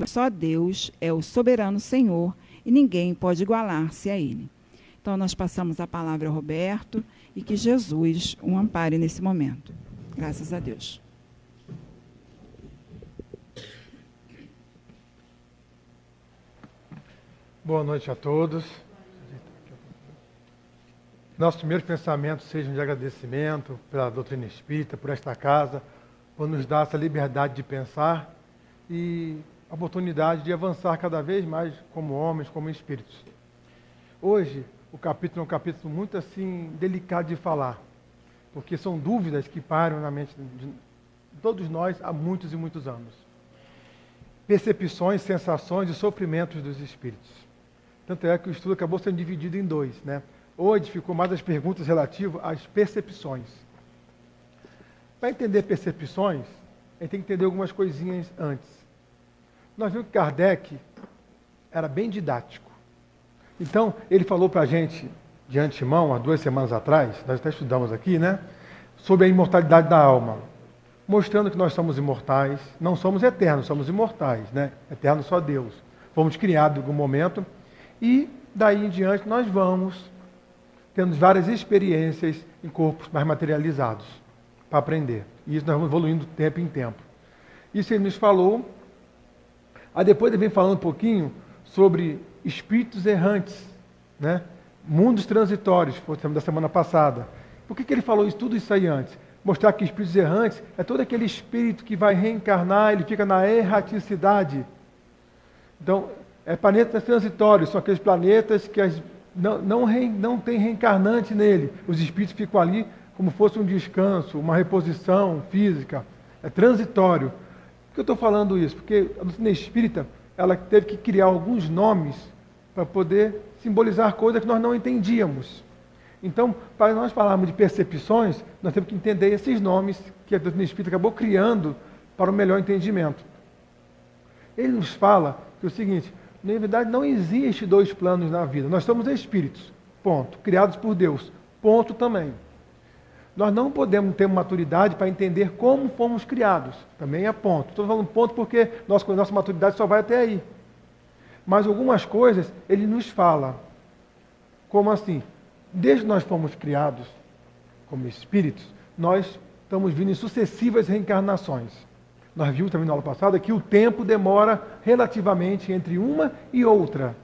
Só Deus é o soberano Senhor e ninguém pode igualar-se a Ele. Então, nós passamos a palavra ao Roberto e que Jesus o ampare nesse momento. Graças a Deus. Boa noite a todos. Nossos primeiros pensamentos sejam de agradecimento pela doutrina espírita, por esta casa, por nos dar essa liberdade de pensar e a oportunidade de avançar cada vez mais como homens, como espíritos. Hoje, o capítulo é um capítulo muito assim delicado de falar, porque são dúvidas que param na mente de todos nós há muitos e muitos anos. Percepções, sensações e sofrimentos dos espíritos. Tanto é que o estudo acabou sendo dividido em dois, né? Hoje ficou mais as perguntas relativas às percepções. Para entender percepções, a gente tem que entender algumas coisinhas antes. Nós vimos que Kardec era bem didático. Então, ele falou para a gente, de antemão, há 2 semanas atrás, nós até estudamos aqui, né? Sobre a imortalidade da alma. Mostrando que nós somos imortais, não somos eternos, somos imortais, né? Eterno só Deus. Fomos criados em algum momento e daí em diante nós vamos tendo várias experiências em corpos mais materializados para aprender. E isso nós vamos evoluindo de tempo em tempo. Isso ele nos falou. Aí depois ele vem falando um pouquinho sobre espíritos errantes, né? Mundos transitórios, foi da semana passada. Por que ele falou tudo isso aí antes? Mostrar que espíritos errantes é todo aquele espírito que vai reencarnar, ele fica na erraticidade. Então, planetas transitórios, são aqueles planetas que não tem reencarnante nele. Os espíritos ficam ali como fosse um descanso, uma reposição física. É transitório. Por que eu estou falando isso? Porque a doutrina espírita, ela teve que criar alguns nomes para poder simbolizar coisas que nós não entendíamos. Então, para nós falarmos de percepções, nós temos que entender esses nomes que a doutrina espírita acabou criando para o melhor entendimento. Ele nos fala que é o seguinte: na verdade, não existe 2 planos na vida. Nós somos espíritos, ponto. Criados por Deus, ponto também. Nós não podemos ter maturidade para entender como fomos criados, também é ponto. Estou falando ponto porque nossa maturidade só vai até aí. Mas algumas coisas ele nos fala. Como assim? Desde que nós fomos criados como espíritos, nós estamos vindo em sucessivas reencarnações. Nós vimos também na aula passada que o tempo demora relativamente entre uma e outra.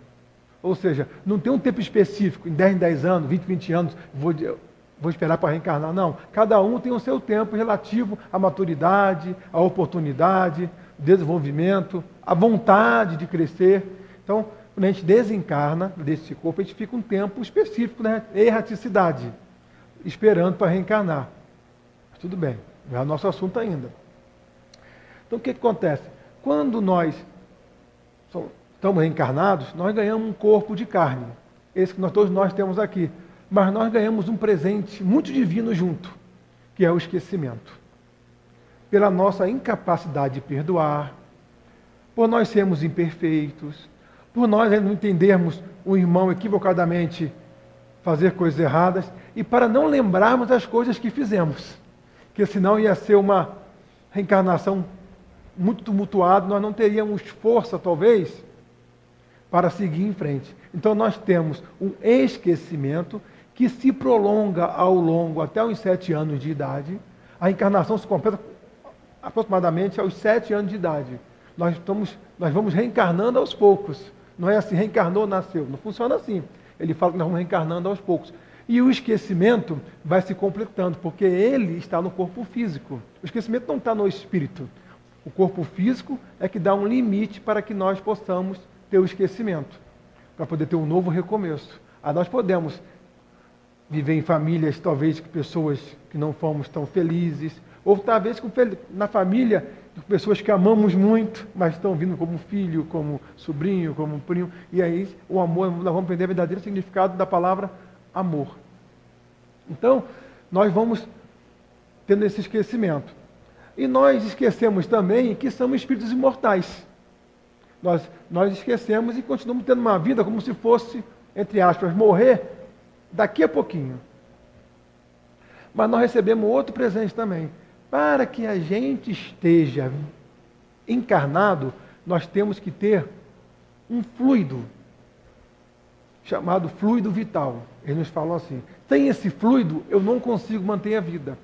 Ou seja, não tem um tempo específico, em 10 em 10 anos, 20 em 20 anos, vou esperar para reencarnar. Não, cada um tem o seu tempo relativo à maturidade, à oportunidade, desenvolvimento, à vontade de crescer. Então, quando a gente desencarna desse corpo, a gente fica um tempo específico, né? Erraticidade, esperando para reencarnar. Mas tudo bem, não é o nosso assunto ainda. Então, o que acontece? Quando nós estamos reencarnados, nós ganhamos um corpo de carne. Esse que todos nós temos aqui. Mas nós ganhamos um presente muito divino junto, que é o esquecimento. Pela nossa incapacidade de perdoar, por nós sermos imperfeitos, por nós não entendermos o irmão equivocadamente fazer coisas erradas, e para não lembrarmos as coisas que fizemos, porque senão ia ser uma reencarnação muito tumultuada, nós não teríamos força, talvez, para seguir em frente. Então nós temos um esquecimento que se prolonga ao longo até os 7 anos de idade. A reencarnação se completa aproximadamente aos 7 anos de idade. Nós vamos reencarnando aos poucos. Não é assim, reencarnou, nasceu. Não funciona assim. Ele fala que nós vamos reencarnando aos poucos. E o esquecimento vai se completando, porque ele está no corpo físico. O esquecimento não está no espírito. O corpo físico é que dá um limite para que nós possamos ter o esquecimento, para poder ter um novo recomeço. Aí nós podemos viver em famílias, talvez, com pessoas que não fomos tão felizes, ou talvez na família, de pessoas que amamos muito, mas estão vindo como filho, como sobrinho, como primo, e aí o amor, nós vamos aprender o verdadeiro significado da palavra amor. Então, nós vamos tendo esse esquecimento. E nós esquecemos também que somos espíritos imortais. Nós esquecemos e continuamos tendo uma vida como se fosse, entre aspas, morrer daqui a pouquinho. Mas nós recebemos outro presente também. Para que a gente esteja encarnado, nós temos que ter um fluido, chamado fluido vital. Eles nos falam assim, sem esse fluido eu não consigo manter a vida.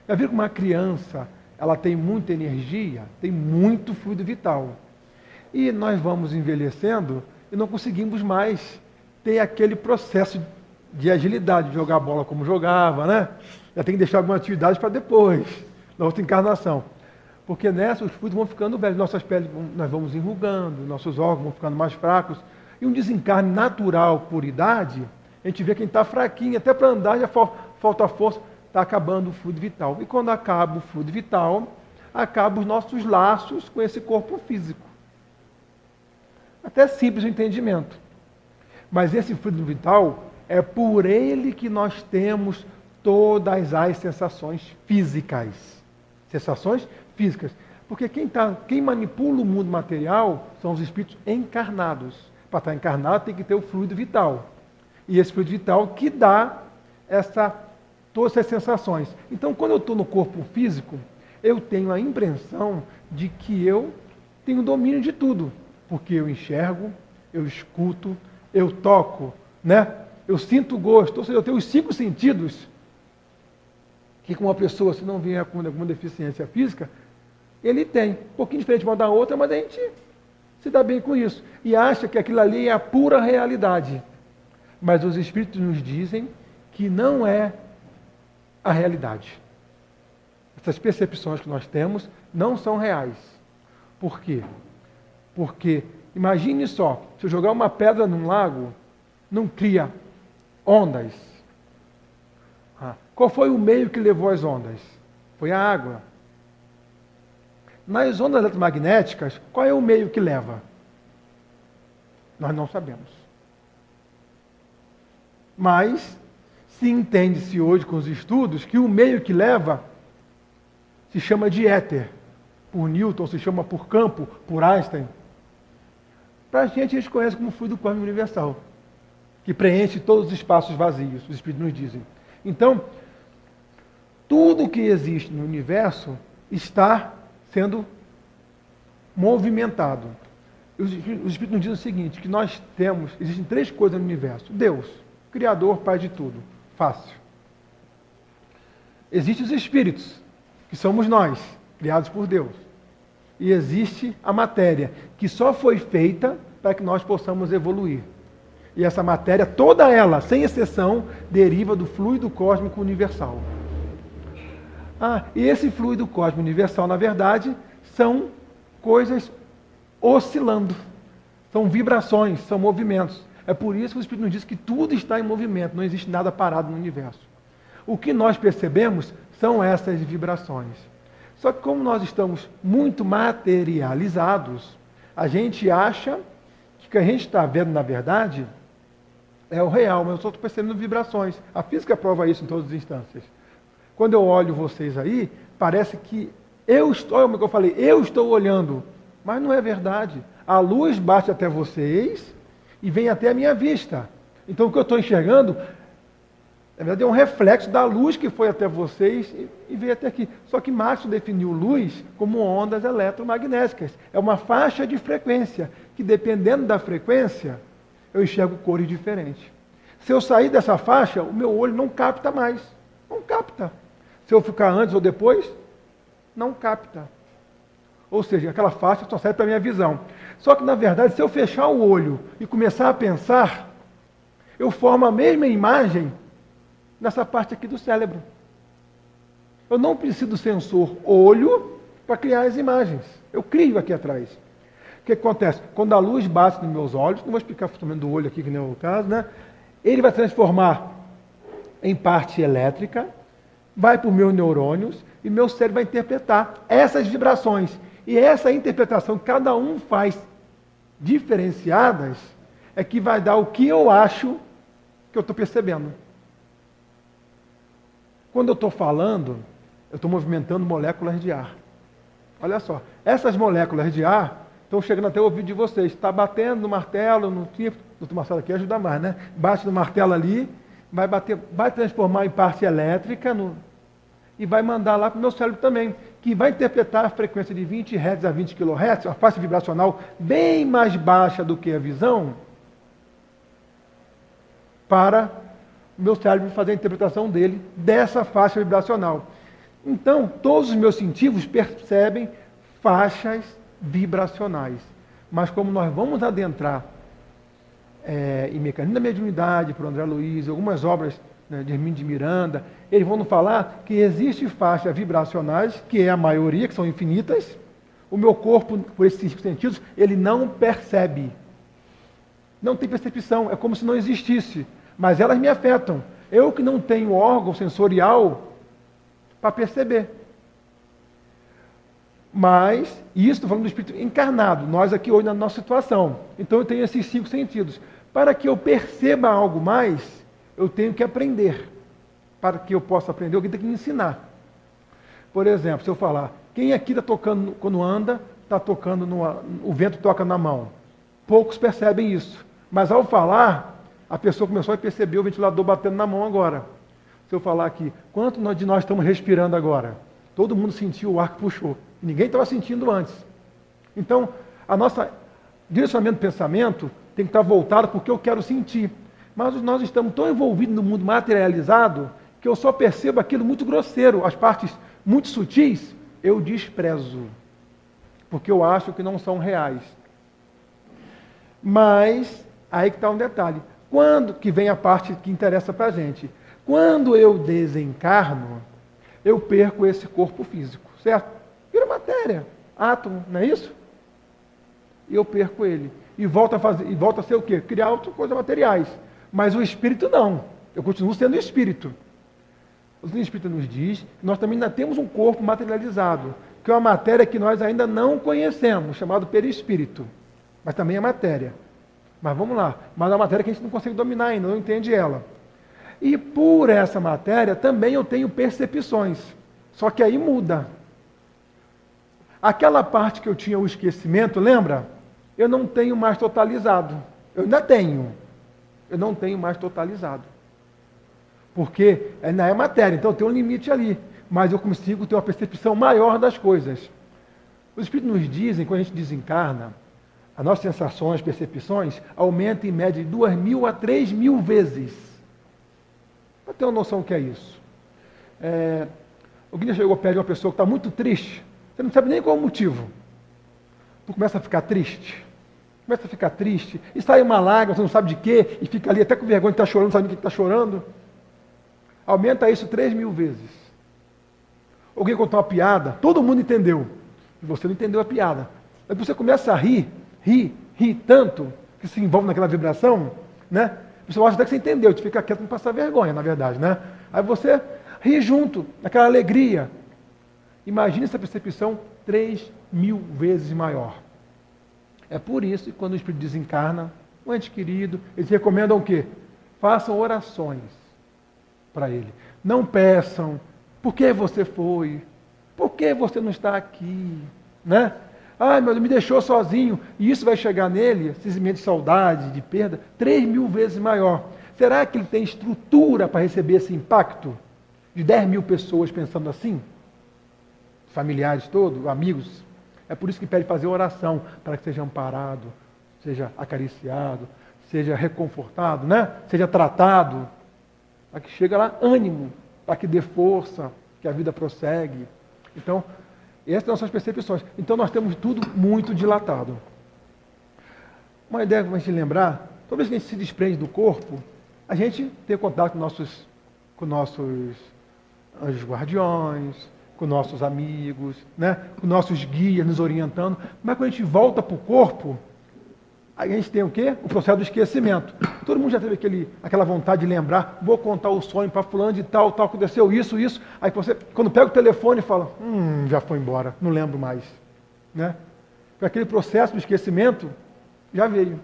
Já viu que uma criança, ela tem muita energia, tem muito fluido vital. E nós vamos envelhecendo e não conseguimos mais ter aquele processo de agilidade, de jogar bola como jogava, né? Já tem que deixar algumas atividades para depois, na outra encarnação. Porque nessa os fluidos vão ficando velhos, nossas peles, nós vamos enrugando, nossos órgãos vão ficando mais fracos. E um desencarne natural por idade, a gente vê quem está fraquinho, até para andar já falta força, está acabando o fluido vital. E quando acaba o fluido vital, acabam os nossos laços com esse corpo físico. Até simples o entendimento. Mas esse fluido vital, é por ele que nós temos todas as sensações físicas. Sensações físicas. Porque quem manipula o mundo material são os espíritos encarnados. Para estar encarnado tem que ter o fluido vital. E esse fluido vital que dá todas essas sensações. Então, quando eu estou no corpo físico, eu tenho a impressão de que eu tenho domínio de tudo. Porque eu enxergo, eu escuto, eu toco, né? Eu sinto gosto. Ou seja, eu tenho os 5 sentidos que com uma pessoa, se não vier com alguma deficiência física, ele tem. Um pouquinho diferente uma da outra, mas a gente se dá bem com isso. E acha que aquilo ali é a pura realidade. Mas os espíritos nos dizem que não é a realidade. Essas percepções que nós temos não são reais. Por quê? Porque, imagine só, se eu jogar uma pedra num lago, não cria ondas. Qual foi o meio que levou as ondas? Foi a água. Nas ondas eletromagnéticas, qual é o meio que leva? Nós não sabemos. Mas se entende-se hoje com os estudos que o meio que leva se chama de éter, por Newton, se chama por campo, por Einstein. Para a gente conhece como fluido cósmico universal, que preenche todos os espaços vazios, os espíritos nos dizem. Então, tudo que existe no universo está sendo movimentado. Os espíritos nos dizem o seguinte, que existem 3 coisas no universo. Deus, Criador, Pai de tudo. Fácil. Existem os espíritos, que somos nós, criados por Deus. E existe a matéria, que só foi feita para que nós possamos evoluir. E essa matéria, toda ela, sem exceção, deriva do fluido cósmico universal. E esse fluido cósmico universal, na verdade, são coisas oscilando. São vibrações, são movimentos. É por isso que o Espírito nos diz que tudo está em movimento, não existe nada parado no universo. O que nós percebemos são essas vibrações. Só que como nós estamos muito materializados, a gente acha que o que a gente está vendo, na verdade, é o real, mas eu só estou percebendo vibrações. A física prova isso em todas as instâncias. Quando eu olho vocês aí, parece que eu estou olhando, mas não é verdade. A luz bate até vocês e vem até a minha vista. Então o que eu estou enxergando, na verdade, é um reflexo da luz que foi até vocês e veio até aqui. Só que Marx definiu luz como ondas eletromagnéticas. É uma faixa de frequência, que dependendo da frequência, eu enxergo cores diferentes. Se eu sair dessa faixa, o meu olho não capta mais. Não capta. Se eu ficar antes ou depois, não capta. Ou seja, aquela faixa só serve para a minha visão. Só que, na verdade, se eu fechar o olho e começar a pensar, eu formo a mesma imagem nessa parte aqui do cérebro. Eu não preciso do sensor olho para criar as imagens. Eu crio aqui atrás. O que acontece? Quando a luz bate nos meus olhos, não vou explicar o funcionamento do olho aqui, que nem é o caso, né? Ele vai transformar em parte elétrica, vai para os meus neurônios e meu cérebro vai interpretar essas vibrações. E essa interpretação que cada um faz diferenciadas é que vai dar o que eu acho que eu estou percebendo. Quando eu estou falando, eu estou movimentando moléculas de ar. Olha só, essas moléculas de ar estão chegando até o ouvido de vocês. Está batendo no martelo, no tímpano. O doutor Marcelo aqui ajuda mais, né? Bate no martelo ali, vai transformar em parte elétrica e vai mandar lá para o meu cérebro também, que vai interpretar a frequência de 20 Hz a 20 kHz, uma faixa vibracional bem mais baixa do que a visão, para o meu cérebro fazer a interpretação dele dessa faixa vibracional. Então, todos os meus sentidos percebem faixas vibracionais. Mas como nós vamos adentrar em Mecanismo da Mediunidade, por André Luiz, algumas obras, né, de Hermínio de Miranda, eles vão nos falar que existe faixas vibracionais, que é a maioria, que são infinitas. O meu corpo, por esses 5 sentidos, ele não percebe. Não tem percepção, é como se não existisse. Mas elas me afetam. Eu que não tenho órgão sensorial para perceber. Mas, isso estou falando do espírito encarnado, nós aqui hoje na nossa situação. Então eu tenho esses 5 sentidos. Para que eu perceba algo mais, eu tenho que aprender. Para que eu possa aprender, alguém tem que me ensinar. Por exemplo, se eu falar, quem aqui está tocando, quando anda, está tocando, o vento toca na mão. Poucos percebem isso. Mas ao falar, a pessoa começou a perceber o ventilador batendo na mão agora. Se eu falar aqui, quanto de nós estamos respirando agora? Todo mundo sentiu o ar que puxou. E ninguém estava sentindo antes. Então, a nossa direcionamento do pensamento tem que estar voltado porque eu quero sentir. Mas nós estamos tão envolvidos no mundo materializado que eu só percebo aquilo muito grosseiro. As partes muito sutis, eu desprezo. Porque eu acho que não são reais. Mas, aí que está um detalhe. Quando que vem a parte que interessa para a gente? Quando eu desencarno, eu perco esse corpo físico, certo? Vira matéria, átomo, não é isso? E eu perco ele. E volta a ser o quê? Criar outras coisas materiais. Mas o espírito não. Eu continuo sendo espírito. O Espírito nos diz que nós também ainda temos um corpo materializado, que é uma matéria que nós ainda não conhecemos, chamado perispírito. Mas também é matéria. Mas vamos lá. Mas é uma matéria que a gente não consegue dominar ainda, não entende ela. E por essa matéria também eu tenho percepções. Só que aí muda. Aquela parte que eu tinha o esquecimento, lembra? Eu não tenho mais totalizado. Eu ainda tenho. Eu não tenho mais totalizado. Porque ainda é matéria, então tem um limite ali. Mas eu consigo ter uma percepção maior das coisas. Os Espíritos nos dizem, quando a gente desencarna, as nossas sensações, percepções, aumentam em média de 2.000 a 3.000 vezes. Para ter uma noção do que é isso. Alguém já chegou perto de uma pessoa que está muito triste, você não sabe nem qual é o motivo. Tu começa a ficar triste. Começa a ficar triste, e sai uma lágrima, você não sabe de quê, e fica ali até com vergonha de estar chorando, não sabe de que está chorando. Aumenta isso 3.000 vezes. Alguém contou uma piada, todo mundo entendeu, e você não entendeu a piada. Aí você começa a rir tanto, que se envolve naquela vibração, né? Você acha até que você entendeu, você fica quieto, não passar vergonha, na verdade, né? Aí você ri junto, naquela alegria. Imagine essa percepção 3.000 vezes maior. É por isso que quando o Espírito desencarna, um ente querido, eles recomendam o quê? Façam orações para ele. Não peçam, por que você foi? Por que você não está aqui? Né? Ai, meu Deus, me deixou sozinho. E isso vai chegar nele, esse sentimento de saudade, de perda, 3.000 vezes maior. Será que ele tem estrutura para receber esse impacto? De 10.000 pessoas pensando assim? Familiares todos, amigos. É por isso que pede fazer oração, para que seja amparado, seja acariciado, seja reconfortado, né? Seja tratado, para que chegue lá ânimo, para que dê força, que a vida prossegue. Então, essas são as nossas percepções. Então, nós temos tudo muito dilatado. Uma ideia para a gente lembrar, toda vez que a gente se desprende do corpo, a gente tem contato com nossos anjos guardiões, com nossos amigos, né? Com nossos guias nos orientando, mas quando a gente volta para o corpo, a gente tem o quê? O processo do esquecimento. Todo mundo já teve aquela vontade de lembrar, vou contar o sonho para fulano de tal, aconteceu isso. Aí você, quando pega o telefone, fala, já foi embora, não lembro mais. Né? Porque aquele processo do esquecimento já veio.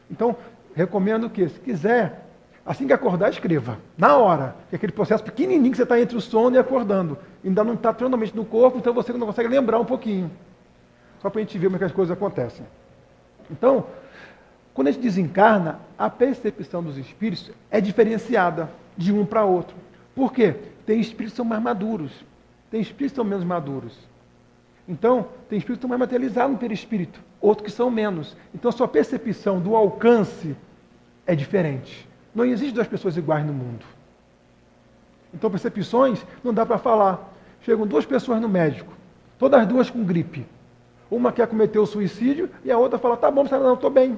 Então, recomendo que, se quiser, assim que acordar, escreva. Na hora. Que aquele processo pequenininho que você está entre o sono e acordando. Ainda não está totalmente no corpo, então você não consegue lembrar um pouquinho. Só para a gente ver como é que as coisas acontecem. Então, quando a gente desencarna, a percepção dos espíritos é diferenciada de um para outro. Por quê? Tem espíritos que são mais maduros. Tem espíritos que são menos maduros. Então, tem espíritos que estão mais materializados no perispírito, outros que são menos. Então, a sua percepção do alcance é diferente. Não existe duas pessoas iguais no mundo. Então, percepções não dá para falar. Chegam duas pessoas no médico, todas as duas com gripe. Uma quer cometer o suicídio e a outra fala, tá bom, não, estou bem.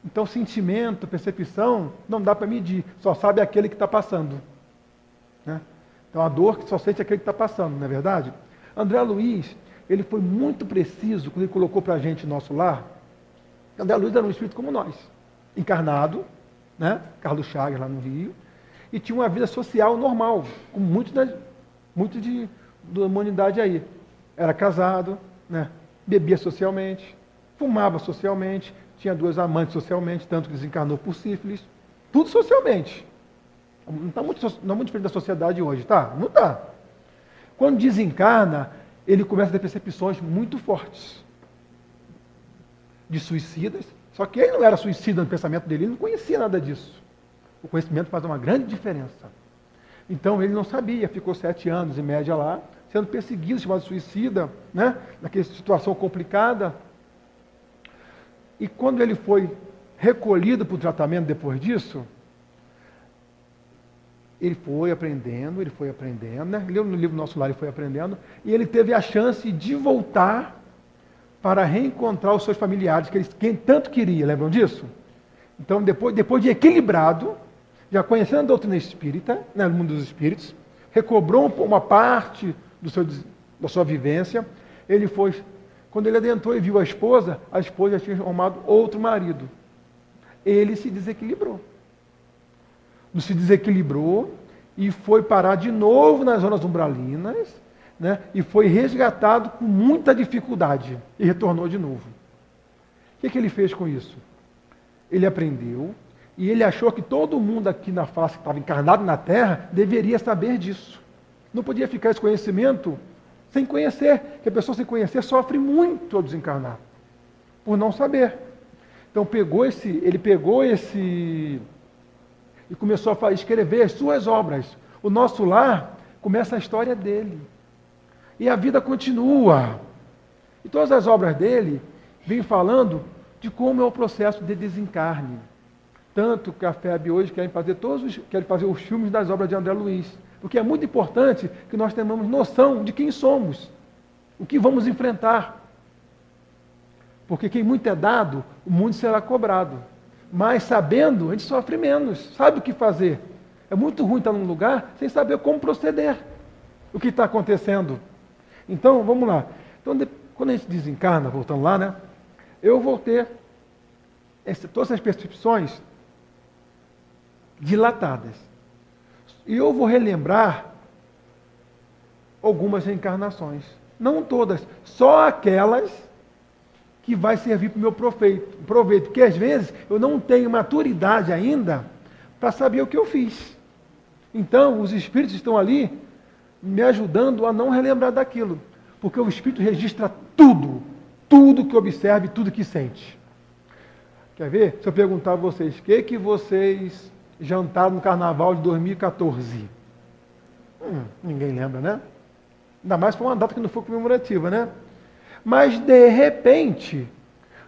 Então, sentimento, percepção, não dá para medir. Só sabe aquele que está passando. Né? Então, a dor que só sente aquele que está passando, não é verdade? André Luiz, ele foi muito preciso quando ele colocou para a gente o nosso lar. André Luiz era um espírito como nós, encarnado, né? Carlos Chagas, lá no Rio, e tinha uma vida social normal, como muitos da humanidade aí. Era casado, né? Bebia socialmente, fumava socialmente, tinha 2 amantes socialmente, tanto que desencarnou por sífilis, tudo socialmente. Não está muito diferente da sociedade hoje, tá? Não está. Quando desencarna, ele começa a ter percepções muito fortes de suicidas, só que ele não era suicida no pensamento dele, ele não conhecia nada disso. O conhecimento faz uma grande diferença. Então ele não sabia, ficou 7 anos em média lá, sendo perseguido, chamado suicida, né? Naquela situação complicada. E quando ele foi recolhido para o tratamento depois disso, ele foi aprendendo, né? Leu no livro Nosso Lar, ele foi aprendendo, e ele teve a chance de voltar para reencontrar os seus familiares, que ele tanto queria, lembram disso? Então, depois de equilibrado, já conhecendo a doutrina espírita, né, no mundo dos espíritos, recobrou uma parte da sua vivência, ele foi, quando ele adentrou e viu a esposa já tinha arrumado outro marido. Ele se desequilibrou. Se desequilibrou e foi parar de novo nas zonas umbralinas, né, e foi resgatado com muita dificuldade e retornou de novo. O que ele fez com isso? Ele aprendeu e ele achou que todo mundo aqui na face que estava encarnado na Terra deveria saber disso. Não podia ficar esse conhecimento sem conhecer, que a pessoa sem conhecer sofre muito ao desencarnar, por não saber. Então ele pegou esse e começou a escrever as suas obras. O Nosso Lar começa a história dele. E a vida continua. E todas as obras dele vêm falando de como é o processo de desencarne. Tanto que a FEB hoje quer fazer os filmes das obras de André Luiz. Porque é muito importante que nós tenhamos noção de quem somos, o que vamos enfrentar. Porque quem muito é dado, o mundo será cobrado. Mas sabendo, a gente sofre menos, sabe o que fazer. É muito ruim estar num lugar sem saber como proceder, o que está acontecendo. Então, vamos lá. Então, quando a gente desencarna, voltando lá, né? Eu vou ter todas essas percepções dilatadas. E eu vou relembrar algumas reencarnações. Não todas, só aquelas que vai servir para o meu proveito. Porque às vezes eu não tenho maturidade ainda para saber o que eu fiz. Então, os espíritos estão ali me ajudando a não relembrar daquilo. Porque o espírito registra tudo que observa e tudo que sente. Quer ver? Se eu perguntar a vocês, o que vocês jantaram no carnaval de 2014? Ninguém lembra, né? Ainda mais foi uma data que não foi comemorativa, né? Mas, de repente,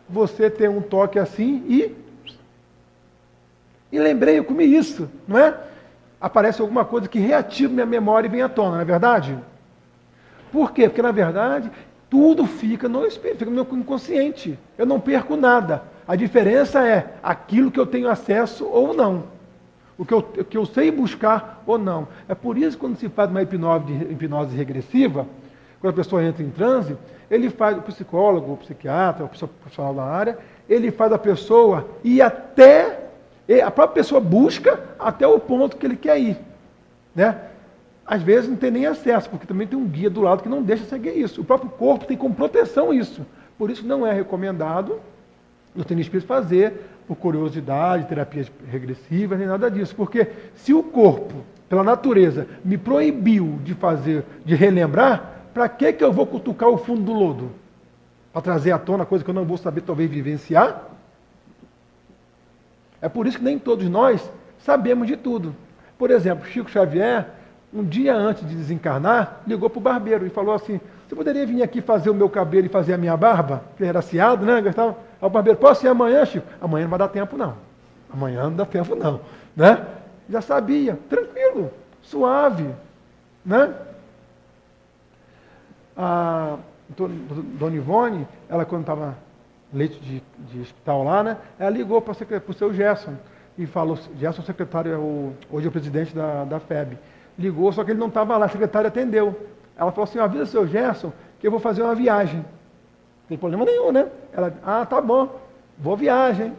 você tem um toque assim e lembrei, eu comi isso, não é? Aparece alguma coisa que reativa minha memória e vem à tona, não é verdade? Por quê? Porque, na verdade, tudo fica no espírito, fica no meu inconsciente. Eu não perco nada. A diferença é aquilo que eu tenho acesso ou não. O que eu sei buscar ou não. É por isso que quando se faz uma hipnose regressiva, quando a pessoa entra em transe, ele faz, o psicólogo, o psiquiatra, o profissional da área, ele faz a pessoa ir até, a própria pessoa busca até o ponto que ele quer ir. Né? Às vezes não tem nem acesso, porque também tem um guia do lado que não deixa seguir isso. O próprio corpo tem como proteção isso. Por isso não é recomendado, não tem espírito fazer, por curiosidade, terapias regressivas, nem nada disso. Porque se o corpo, pela natureza, me proibiu de relembrar, para que eu vou cutucar o fundo do lodo? Para trazer à tona coisa que eu não vou saber talvez vivenciar? É por isso que nem todos nós sabemos de tudo. Por exemplo, Chico Xavier um dia antes de desencarnar, ligou para o barbeiro e falou assim, você poderia vir aqui fazer o meu cabelo e fazer a minha barba? Que ele era aciado, né? Gostava. Aí o barbeiro, posso ir amanhã, Chico? Amanhã não vai dar tempo, não. Amanhã não dá tempo, não. Né? Já sabia, tranquilo, suave. Né? A Dona Ivone, ela quando estava leite de hospital lá, né? Ela ligou para o seu Gerson e falou, Gerson, secretário, hoje é o presidente da FEB. Ligou, só que ele não estava lá, a secretária atendeu. Ela falou assim, avisa o seu Gerson que eu vou fazer uma viagem. Não tem problema nenhum, né? Ela, tá bom, vou viagem.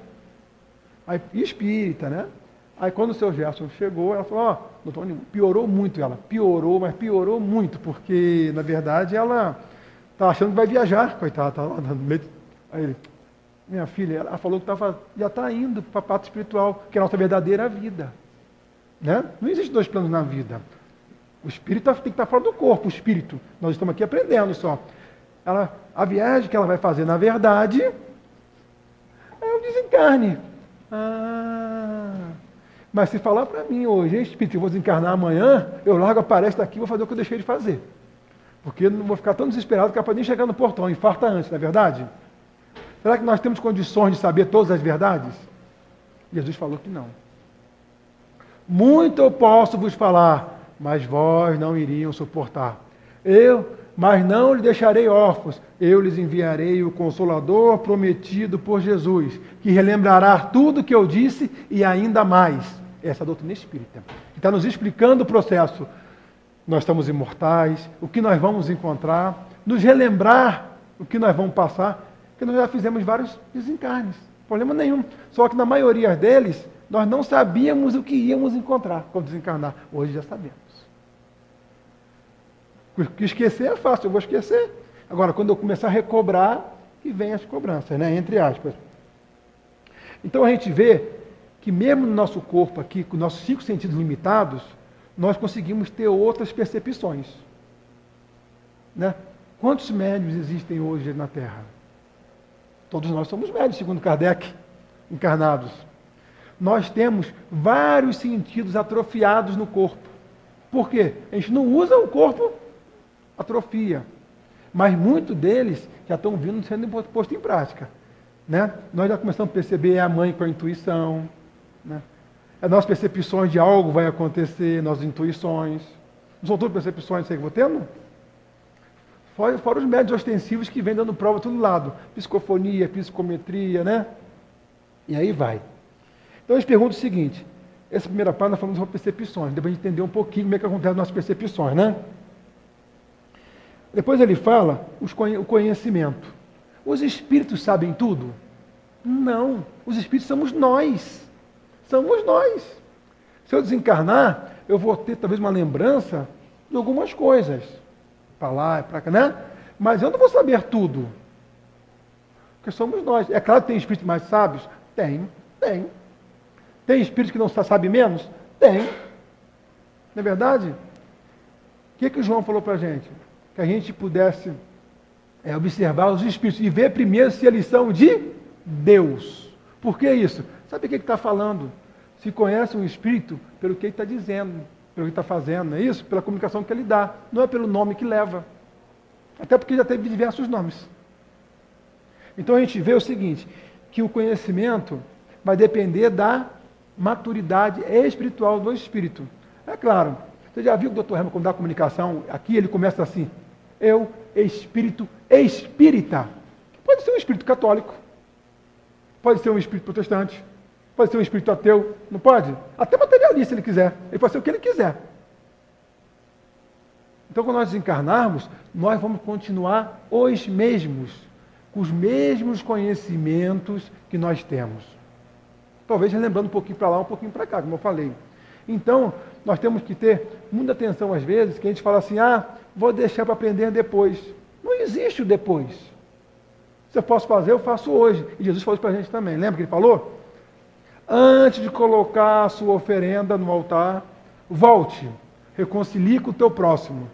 Aí, espírita, né? Aí quando o seu Gerson chegou, ela falou, doutor, piorou muito ela. Piorou, mas piorou muito, porque, na verdade, ela está achando que vai viajar, coitada, tá lá no meio. Aí ele, minha filha, ela falou que já está indo para a parte espiritual, que é a nossa verdadeira vida. Né? Não existe dois planos na vida. O espírito tem que estar fora do corpo, o espírito. Nós estamos aqui aprendendo só. A viagem que ela vai fazer, na verdade, é o desencarne. Mas se falar para mim hoje, espírito, eu vou desencarnar amanhã, eu largo a palestra aqui e vou fazer o que eu deixei de fazer. Porque eu não vou ficar tão desesperado que eu nem chegar no portão, infarta antes, não é verdade? Será que nós temos condições de saber todas as verdades? Jesus falou que não. Muito eu posso vos falar, mas vós não iriam suportar. Mas não lhes deixarei órfãos, eu lhes enviarei o Consolador prometido por Jesus, que relembrará tudo que eu disse e ainda mais. Essa é a doutrina espírita, que está nos explicando o processo. Nós estamos imortais, o que nós vamos encontrar, nos relembrar o que nós vamos passar, porque nós já fizemos vários desencarnes, problema nenhum. Só que na maioria deles, nós não sabíamos o que íamos encontrar quando desencarnar. Hoje já sabemos. Porque esquecer é fácil, eu vou esquecer. Agora, quando eu começar a recobrar, que vem as cobranças, né? Entre aspas. Então a gente vê que mesmo no nosso corpo aqui, com nossos 5 sentidos limitados, nós conseguimos ter outras percepções. Né? Quantos médiuns existem hoje na Terra? Todos nós somos médiuns, segundo Kardec, encarnados. Nós temos vários sentidos atrofiados no corpo. Por quê? A gente não usa o corpo, atrofia. Mas muitos deles já estão vindo sendo postos em prática. Né? Nós já começamos a perceber a mãe com a intuição. Né? As nossas percepções de algo vai acontecer, nossas intuições. Não são todas percepções que eu vou tendo? Fora os médios ostensivos que vêm dando prova a todo lado. Psicofonia, psicometria, né? E aí vai. Então eu pergunto o seguinte, essa primeira parte nós falamos sobre percepções, depois a gente entender um pouquinho como é que acontece as nossas percepções, né? Depois ele fala o conhecimento. Os espíritos sabem tudo? Não, os espíritos somos nós. Somos nós. Se eu desencarnar, eu vou ter talvez uma lembrança de algumas coisas. Para lá, para cá, né? Mas eu não vou saber tudo. Porque somos nós. É claro que tem espíritos mais sábios? Tem. Tem espíritos que não sabem menos? Tem. Não é verdade? O que o João falou para a gente? Que a gente pudesse observar os espíritos e ver primeiro se eles são de Deus. Por que isso? Sabe o que está falando? Se conhece um espírito pelo que ele está dizendo, pelo que está fazendo, não é isso? Pela comunicação que ele dá, não é pelo nome que leva. Até porque já teve diversos nomes. Então a gente vê o seguinte, que o conhecimento vai depender da maturidade espiritual do espírito. É claro, você já viu o Dr. Herman quando dá a comunicação, aqui ele começa assim, eu, espírito espírita. Pode ser um espírito católico, pode ser um espírito protestante, pode ser um espírito ateu, não pode? Até materialista se ele quiser, ele pode ser o que ele quiser. Então quando nós desencarnarmos, nós vamos continuar os mesmos, com os mesmos conhecimentos que nós temos. Talvez relembrando um pouquinho para lá, um pouquinho para cá, como eu falei. Então, nós temos que ter muita atenção às vezes, que a gente fala assim, vou deixar para aprender depois. Não existe o depois. Se eu posso fazer, eu faço hoje. E Jesus falou isso para a gente também. Lembra que ele falou? Antes de colocar a sua oferenda no altar, volte, reconcilie com o teu próximo.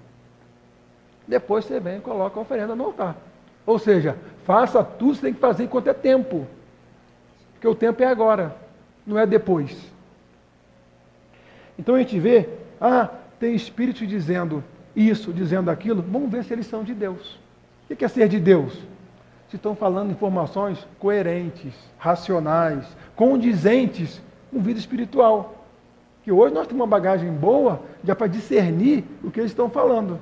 Depois você vem e coloca a oferenda no altar. Ou seja, faça tudo que você tem que fazer enquanto é tempo. Porque o tempo é agora, não é depois. Então a gente vê, tem espíritos dizendo isso, dizendo aquilo, vamos ver se eles são de Deus. O que é ser de Deus? Se estão falando informações coerentes, racionais, condizentes com vida espiritual. Que hoje nós temos uma bagagem boa já para discernir o que eles estão falando.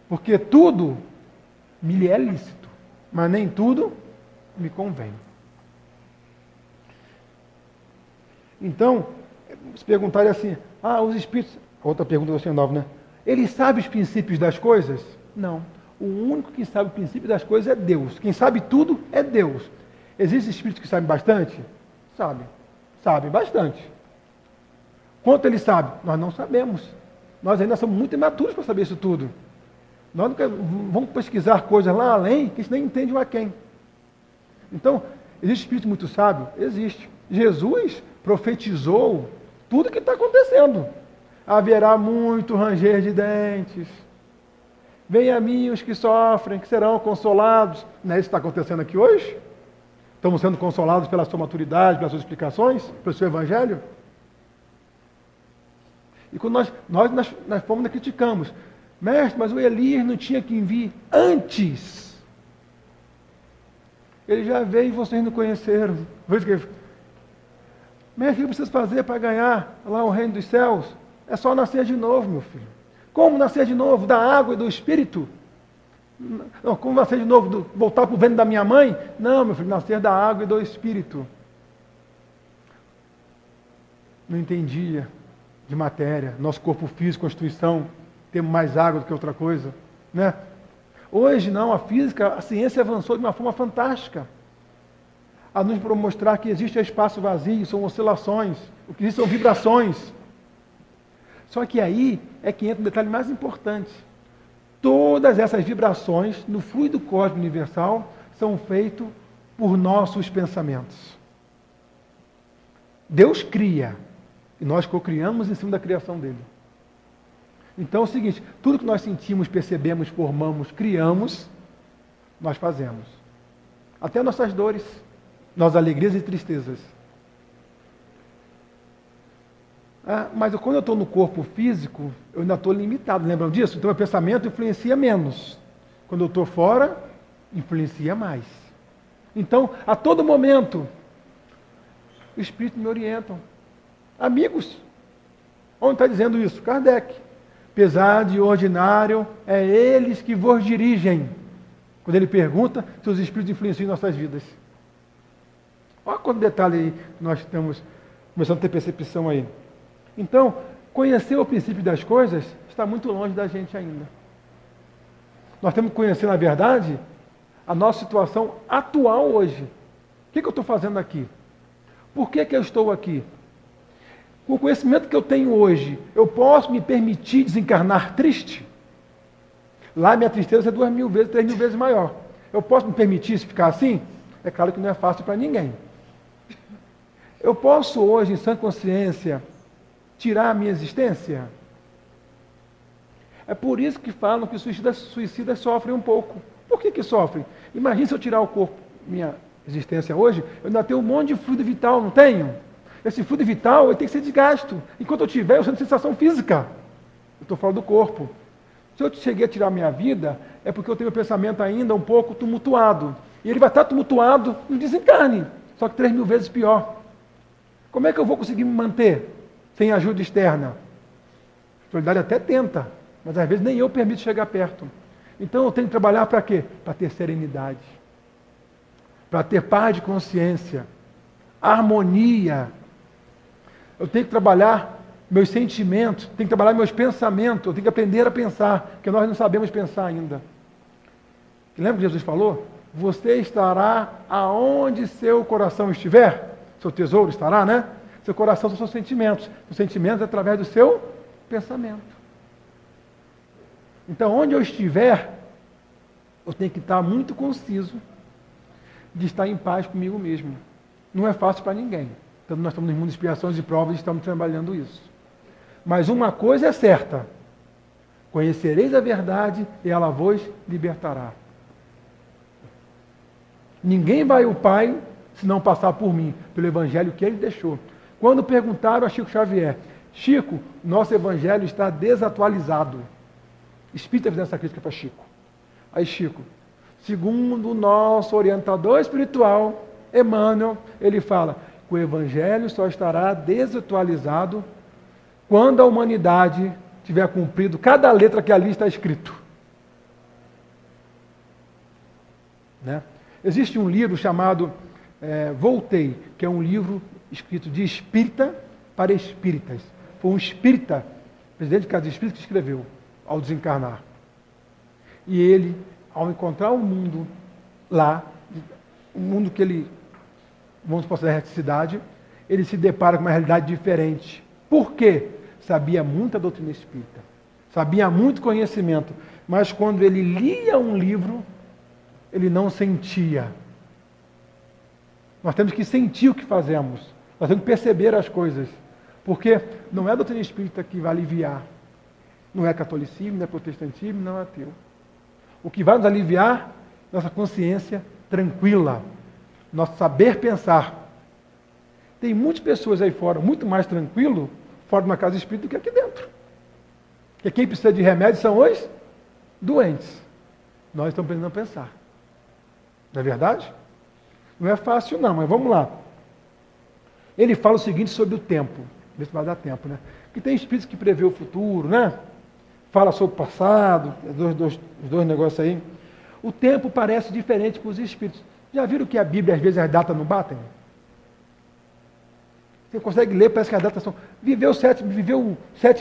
Porque tudo me é lícito, mas nem tudo me convém. Então, se perguntarem assim, os espíritos... Outra pergunta do Senhor, né? Eles sabem os princípios das coisas? Não. O único que sabe o princípio das coisas é Deus. Quem sabe tudo é Deus. Existem espíritos que sabem bastante? Sabem. Sabem bastante. Quanto eles sabem? Nós não sabemos. Nós ainda somos muito imaturos para saber isso tudo. Nós nunca vamos pesquisar coisas lá além que a gente nem entende o a quem. Então, existe espírito muito sábio? Existe. Jesus profetizou tudo o que está acontecendo. Haverá muito ranger de dentes. Venha a mim os que sofrem, que serão consolados. Não é isso que está acontecendo aqui hoje? Estamos sendo consolados pela sua maturidade, pelas suas explicações, pelo seu evangelho? E quando nós fomos e criticamos, mestre, mas o Elias não tinha que vir antes. Ele já veio e vocês não conheceram. Mestre, o que eu preciso fazer para ganhar lá o reino dos céus? É só nascer de novo, meu filho. Como nascer de novo? Da água e do Espírito? Não, como nascer de novo? Voltar para o ventre da minha mãe? Não, meu filho, nascer da água e do Espírito. Não entendia de matéria. Nosso corpo físico, constituição, temos mais água do que outra coisa. Né? Hoje não, a física, a ciência avançou de uma forma fantástica. A nos mostrar que existe espaço vazio, são oscilações, o que existe são vibrações. Só que aí é que entra um detalhe mais importante. Todas essas vibrações no fluido cósmico universal são feitas por nossos pensamentos. Deus cria, e nós co-criamos em cima da criação dele. Então é o seguinte, tudo que nós sentimos, percebemos, formamos, criamos, nós fazemos. Até nossas dores, nossas alegrias e tristezas. Mas quando eu estou no corpo físico, eu ainda estou limitado, lembram disso? Então o pensamento influencia menos. Quando eu estou fora, influencia mais. Então, a todo momento, o Espírito me orientam. Amigos, onde está dizendo isso? Kardec. Apesar de ordinário, é eles que vos dirigem. Quando ele pergunta se os Espíritos influenciam em nossas vidas. Olha quanto detalhe aí que nós estamos começando a ter percepção aí. Então, conhecer o princípio das coisas está muito longe da gente ainda. Nós temos que conhecer, na verdade, a nossa situação atual hoje. O que eu estou fazendo aqui? Por que eu estou aqui? Com o conhecimento que eu tenho hoje, eu posso me permitir desencarnar triste? Lá minha tristeza é 2.000 vezes, 3.000 vezes maior. Eu posso me permitir ficar assim? É claro que não é fácil para ninguém. Eu posso hoje, em sã consciência, tirar a minha existência? É por isso que falam que os suicidas sofrem um pouco. Por que sofrem? Imagina se eu tirar o corpo, minha existência hoje, eu ainda tenho um monte de fluido vital, não tenho? Esse fluido vital ele tem que ser desgasto. Enquanto eu tiver, eu sinto sensação física. Eu estou fora do corpo. Se eu cheguei a tirar a minha vida, é porque eu tenho o pensamento ainda um pouco tumultuado. E ele vai estar tumultuado no desencarne, só que 3.000 vezes pior. Como é que eu vou conseguir me manter sem ajuda externa? A espiritualidade até tenta, mas às vezes nem eu permito chegar perto. Então eu tenho que trabalhar para quê? Para ter serenidade, para ter paz de consciência, harmonia. Eu tenho que trabalhar meus sentimentos, tenho que trabalhar meus pensamentos, eu tenho que aprender a pensar, porque nós não sabemos pensar ainda. Lembra que Jesus falou? Você estará aonde seu coração estiver, seu tesouro estará, né? Seu coração são seus sentimentos. Os sentimentos é através do seu pensamento. Então, onde eu estiver, eu tenho que estar muito conciso de estar em paz comigo mesmo. Não é fácil para ninguém. Então, nós estamos no mundo de expiações e provas e estamos trabalhando isso. Mas uma coisa é certa: conhecereis a verdade e ela vos libertará. Ninguém vai ao Pai se não passar por mim, pelo Evangelho que ele deixou. Quando perguntaram a Chico Xavier, Chico, nosso evangelho está desatualizado. Espírita fazendo essa crítica para Chico. Aí Chico, segundo o nosso orientador espiritual, Emmanuel, ele fala que o evangelho só estará desatualizado quando a humanidade tiver cumprido cada letra que ali está escrito. Né? Existe um livro chamado Voltei, que é um livro escrito de espírita para espíritas. Foi um espírita, presidente de casa espírita, que escreveu ao desencarnar. E ele, ao encontrar um mundo lá, um mundo que ele, vamos passar a erraticidade, ele se depara com uma realidade diferente. Por quê? Sabia muita doutrina espírita, sabia muito conhecimento, mas quando ele lia um livro, ele não sentia. Nós temos que sentir o que fazemos, nós temos que perceber as coisas, porque não é a doutrina espírita que vai aliviar, não é catolicismo, não é protestantismo, não é ateu. O que vai nos aliviar, nossa consciência tranquila, nosso saber pensar. Tem muitas pessoas aí fora, muito mais tranquilo, fora de uma casa espírita do que aqui dentro. Porque quem precisa de remédio são os doentes. Nós estamos aprendendo a pensar. Não é verdade? Não é fácil não, mas vamos lá. Ele fala o seguinte sobre o tempo. Vê se vai dar tempo, né? Que tem espíritos que prevê o futuro, né? Fala sobre o passado, os dois negócios aí. O tempo parece diferente para os espíritos. Já viram que a Bíblia, às vezes, as datas não batem? Você consegue ler, parece que as datas são... Viveu 7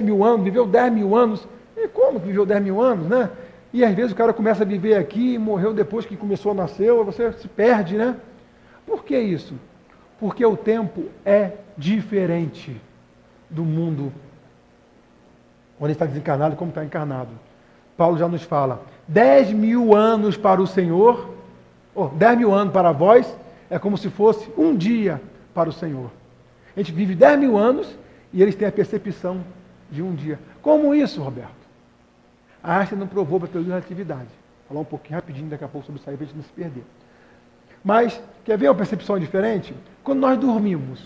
mil anos, viveu 10 mil anos. E como que viveu 10 mil anos, né? E às vezes o cara começa a viver aqui e morreu depois que começou a nascer, você se perde, né? Por que isso? Porque o tempo é diferente do mundo onde está desencarnado como está encarnado. Paulo já nos fala, 10 mil anos para o Senhor, 10 mil anos para vós, é como se fosse um dia para o Senhor. A gente vive 10 mil anos e eles têm a percepção de um dia. Como isso, Roberto? A Einstein não provou para a teoria da relatividade. Vou falar um pouquinho rapidinho daqui a pouco sobre isso aí, para a gente não se perder. Mas, quer ver uma percepção diferente? Quando nós dormimos,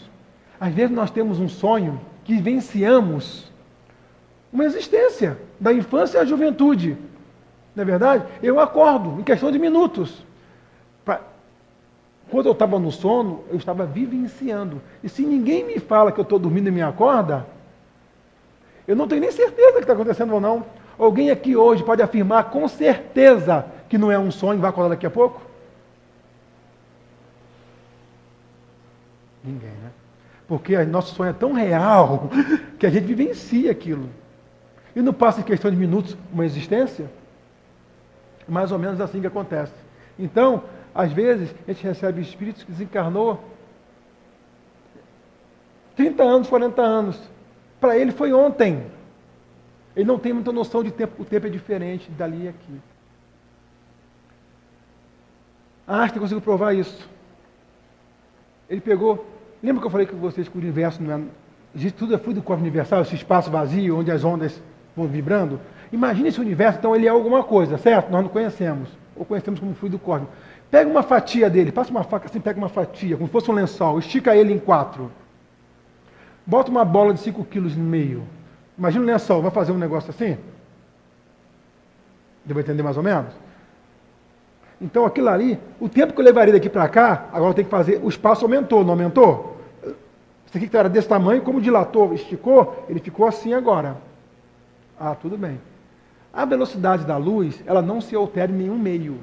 às vezes nós temos um sonho que vivenciamos uma existência da infância à juventude. Não é verdade? Eu acordo em questão de minutos. Quando eu estava no sono, eu estava vivenciando. E se ninguém me fala que eu estou dormindo e me acorda, eu não tenho nem certeza que está acontecendo ou não. Alguém aqui hoje pode afirmar com certeza que não é um sonho e vai acordar daqui a pouco? Ninguém, né? Porque o nosso sonho é tão real que a gente vivencia aquilo. E não passa em questão de minutos uma existência? É mais ou menos assim que acontece. Então, às vezes, a gente recebe espíritos que desencarnou 30 anos, 40 anos. Para ele foi ontem. Ele não tem muita noção de tempo. O tempo é diferente dali e aqui. A Einstein conseguiu provar isso. Ele pegou... Lembra que eu falei com vocês que o universo não é... Existe tudo é fluido cósmico universal, esse espaço vazio, onde as ondas vão vibrando? Imagine esse universo, então ele é alguma coisa, certo? Nós não conhecemos. Ou conhecemos como fluido cósmico. Pega uma fatia dele, passa uma faca assim, pega uma fatia, como se fosse um lençol, estica ele em 4. Bota uma bola de 5 quilos no meio. Imagina um lençol, vai fazer um negócio assim? Deu entender mais ou menos? Então aquilo ali, o tempo que eu levaria daqui para cá, agora eu tenho que fazer, o espaço aumentou, não aumentou? Esse aqui que era desse tamanho, como dilatou, esticou, ele ficou assim agora. Ah, tudo bem. A velocidade da luz, ela não se altera em nenhum meio.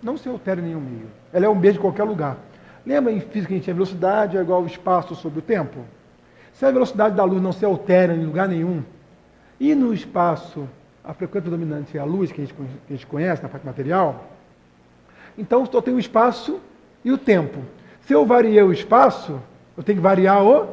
Não se altera em nenhum meio. Ela é um meio de qualquer lugar. Lembra em física que a gente tinha velocidade é igual ao espaço sobre o tempo? Se a velocidade da luz não se altera em lugar nenhum, e no espaço, a frequência dominante é a luz, que a gente conhece na parte material, então só tem o espaço e o tempo. Se eu variar o espaço, eu tenho que variar o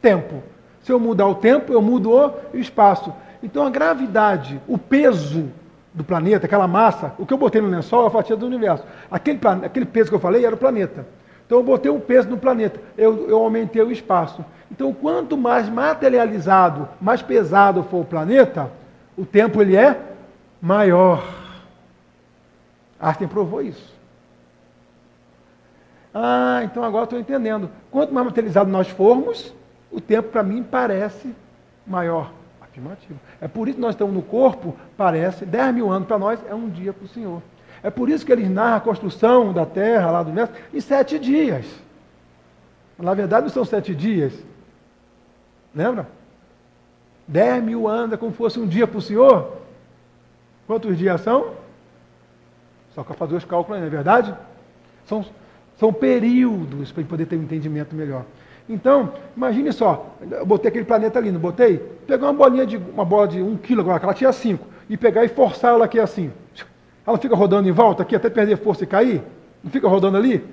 tempo. Se eu mudar o tempo, eu mudo o espaço. Então a gravidade, o peso do planeta, aquela massa, o que eu botei no lençol é a fatia do universo. Aquele peso que eu falei era o planeta. Então eu botei um peso no planeta, eu aumentei o espaço. Então quanto mais materializado, mais pesado for o planeta, o tempo ele é maior. Einstein provou isso. Ah, então agora estou entendendo. Quanto mais materializado nós formos, o tempo para mim parece maior? Afirmativo. É por isso que nós estamos no corpo, parece, 10 mil anos para nós é um dia para o Senhor. É por isso que eles narram a construção da terra, lá do universo, em 7 dias. Na verdade não são 7 dias. Lembra? 10 mil anos é como se fosse um dia para o Senhor. Quantos dias são? Só para fazer os cálculos, não é verdade? São períodos para poder ter um entendimento melhor. Então, imagine só, eu botei aquele planeta ali, não botei? Pegar uma bola de 1 quilo agora, que ela tinha 5, e pegar e forçar ela aqui assim. Ela fica rodando em volta aqui, até perder força e cair? Não fica rodando ali?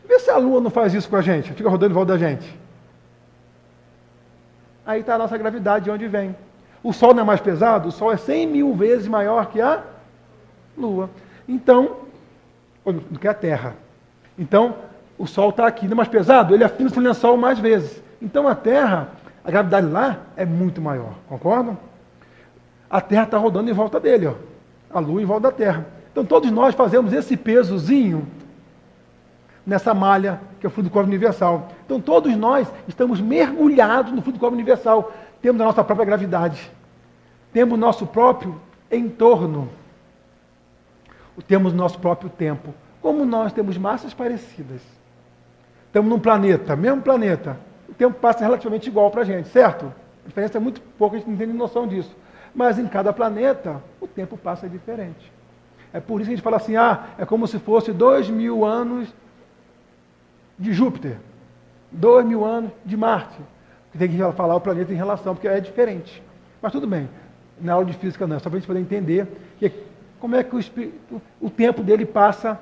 Vê se a Lua não faz isso com a gente, fica rodando em volta da gente. Aí está a nossa gravidade, de onde vem. O Sol não é mais pesado? O Sol é 100 mil vezes maior que a Lua. Então, do que a Terra. Então, o Sol está aqui, não é mais pesado? Ele afina esse lençol mais vezes. Então, a Terra, a gravidade lá é muito maior. Concordam? A Terra está rodando em volta dele, ó. A Lua em volta da Terra. Então, todos nós fazemos esse pesozinho nessa malha que é o fluido cósmico universal. Então, todos nós estamos mergulhados no fluido cósmico universal. Temos a nossa própria gravidade. Temos o nosso próprio entorno. Temos o nosso próprio tempo. Como nós temos massas parecidas, estamos num planeta, mesmo planeta, o tempo passa relativamente igual para a gente, certo? A diferença é muito pouca, a gente não tem noção disso. Mas em cada planeta, o tempo passa diferente. É por isso que a gente fala assim, é como se fosse 2 mil anos de Júpiter, 2 mil anos de Marte. Tem que falar o planeta em relação, porque é diferente. Mas tudo bem, na aula de física não, só para a gente poder entender como é que o tempo dele passa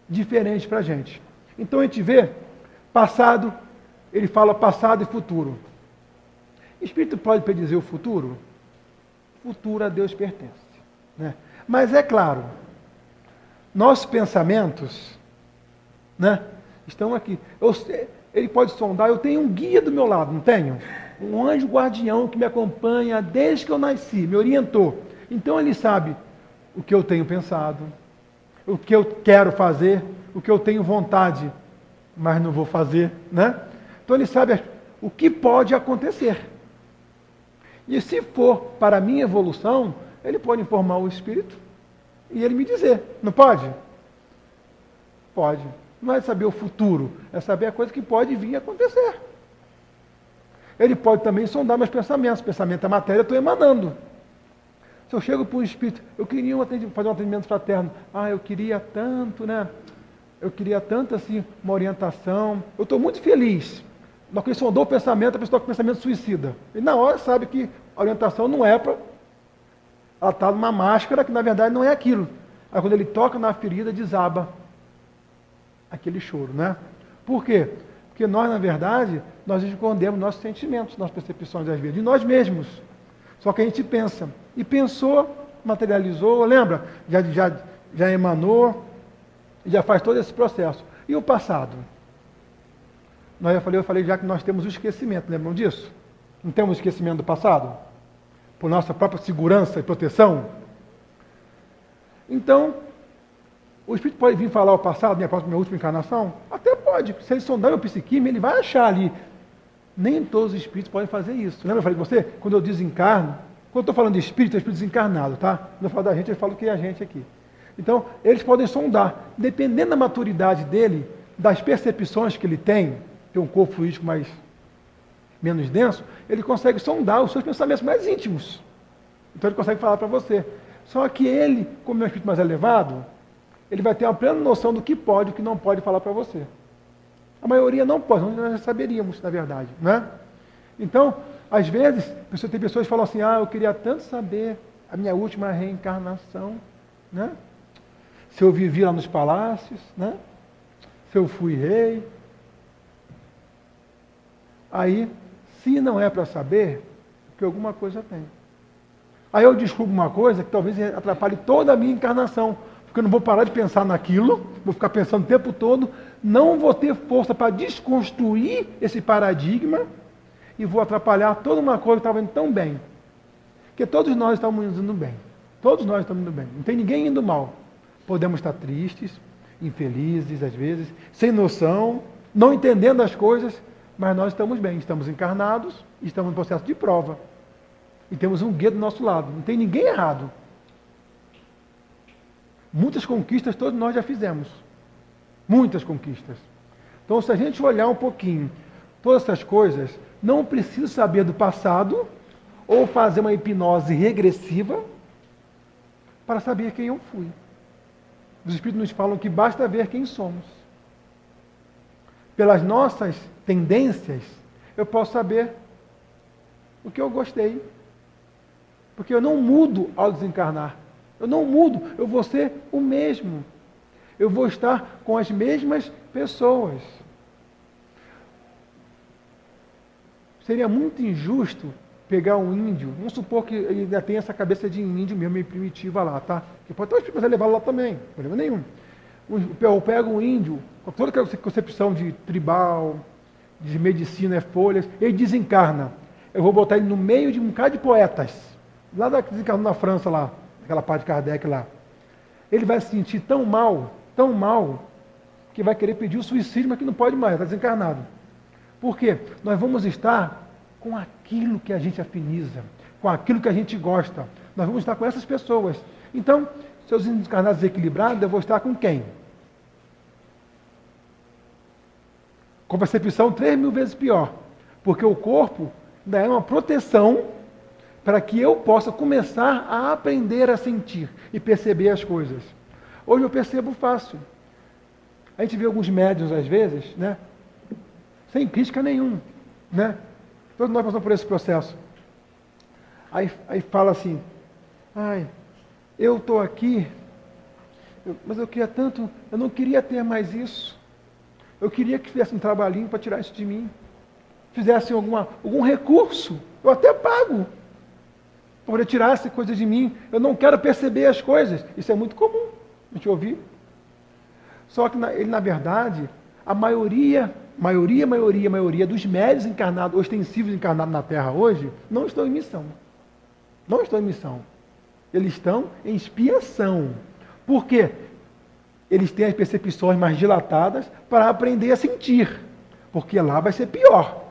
diferente para a gente. Então a gente vê passado, ele fala passado e futuro. O Espírito pode predizer o futuro? O futuro a Deus pertence. Né? Mas é claro, nossos pensamentos, né, estão aqui. Ele pode sondar, eu tenho um guia do meu lado, não tenho? Um anjo guardião que me acompanha desde que eu nasci, me orientou. Então ele sabe o que eu tenho pensado, o que eu quero fazer, o que eu tenho vontade, mas não vou fazer, né? Então ele sabe o que pode acontecer. E se for para a minha evolução, ele pode informar o Espírito e ele me dizer, não pode? Pode. Não é saber o futuro, é saber a coisa que pode vir a acontecer. Ele pode também sondar meus pensamentos. Pensamento é matéria, eu estou emanando. Se eu chego para um espírito, eu queria fazer um atendimento fraterno. Eu queria tanto, né? Eu queria tanto, assim, uma orientação. Eu estou muito feliz. Na hora que ele sondou o pensamento, a pessoa está com pensamento suicida. E na hora sabe que a orientação não é para... Ela está numa máscara que, na verdade, não é aquilo. Aí quando ele toca na ferida, desaba aquele choro, né? Por quê? Porque nós, na verdade, nós escondemos nossos sentimentos, nossas percepções às vezes, de nós mesmos. Só que a gente pensa. E pensou, materializou, lembra? Já emanou, já faz todo esse processo. E o passado? Eu falei já que nós temos o esquecimento, lembram disso? Não temos esquecimento do passado? Por nossa própria segurança e proteção? Então, o Espírito pode vir falar o passado, minha última encarnação? Até pode. Se ele sondar meu psiquismo, ele vai achar ali. Nem todos os espíritos podem fazer isso. Lembra que eu falei com você? Quando eu desencarno, quando eu estou falando de espírito, é espírito desencarnado, tá? Quando eu falo da gente, eu falo que é a gente aqui. Então, eles podem sondar. Dependendo da maturidade dele, das percepções que ele tem um corpo fluídico menos denso, ele consegue sondar os seus pensamentos mais íntimos. Então, ele consegue falar para você. Só que ele, como é um espírito mais elevado, ele vai ter uma plena noção do que pode e o que não pode falar para você. A maioria não pode, nós já saberíamos, na verdade, né? Então, às vezes, tem pessoas que falam assim, eu queria tanto saber a minha última reencarnação, né? Se eu vivi lá nos palácios, né? Se eu fui rei. Aí, se não é para saber, que alguma coisa tem. Aí eu descubro uma coisa que talvez atrapalhe toda a minha encarnação, porque eu não vou parar de pensar naquilo, vou ficar pensando o tempo todo, não vou ter força para desconstruir esse paradigma e vou atrapalhar toda uma coisa que estava indo tão bem. Porque todos nós estamos indo bem. Todos nós estamos indo bem. Não tem ninguém indo mal. Podemos estar tristes, infelizes às vezes, sem noção, não entendendo as coisas, mas nós estamos bem, estamos encarnados, estamos no processo de prova. E temos um guia do nosso lado, não tem ninguém errado. Muitas conquistas todos nós já fizemos. Muitas conquistas. Então, se a gente olhar um pouquinho todas essas coisas, não preciso saber do passado ou fazer uma hipnose regressiva para saber quem eu fui. Os Espíritos nos falam que basta ver quem somos. Pelas nossas tendências, eu posso saber o que eu gostei. Porque eu não mudo ao desencarnar. Eu não mudo, eu vou ser o mesmo. Eu vou estar com as mesmas pessoas. Seria muito injusto pegar um índio, vamos supor que ele ainda tem essa cabeça de índio mesmo, meio primitiva lá, tá? Que pode até você levá-lo lá também, não problema nenhum. Eu pego um índio, com toda aquela concepção de tribal, de medicina, folhas, ele desencarna. Eu vou botar ele no meio de um bocado de poetas, lá desencarnou na França, lá, aquela parte de Kardec lá. Ele vai se sentir tão mal, que vai querer pedir o suicídio, mas que não pode mais, está desencarnado. Por quê? Nós vamos estar com aquilo que a gente afiniza, com aquilo que a gente gosta. Nós vamos estar com essas pessoas. Então, se eu desencarnar desequilibrado, eu vou estar com quem? Com percepção 3.000 vezes pior. Porque o corpo ainda é uma proteção para que eu possa começar a aprender a sentir e perceber as coisas. Hoje eu percebo fácil. A gente vê alguns médiuns, às vezes, né? Sem crítica nenhuma, né? Todos nós passamos por esse processo. Aí fala assim, eu estou aqui, mas eu queria tanto, eu não queria ter mais isso. Eu queria que fizesse um trabalhinho para tirar isso de mim. Fizesse algum recurso, eu até pago, para poder tirar essa coisa de mim. Eu não quero perceber as coisas. Isso é muito comum a gente ouvir. Só que ele, na verdade, a maioria dos médiuns encarnados, ostensivos encarnados na Terra hoje, não estão em missão. Não estão em missão. Eles estão em expiação. Por quê? Eles têm as percepções mais dilatadas para aprender a sentir. Porque lá vai ser pior.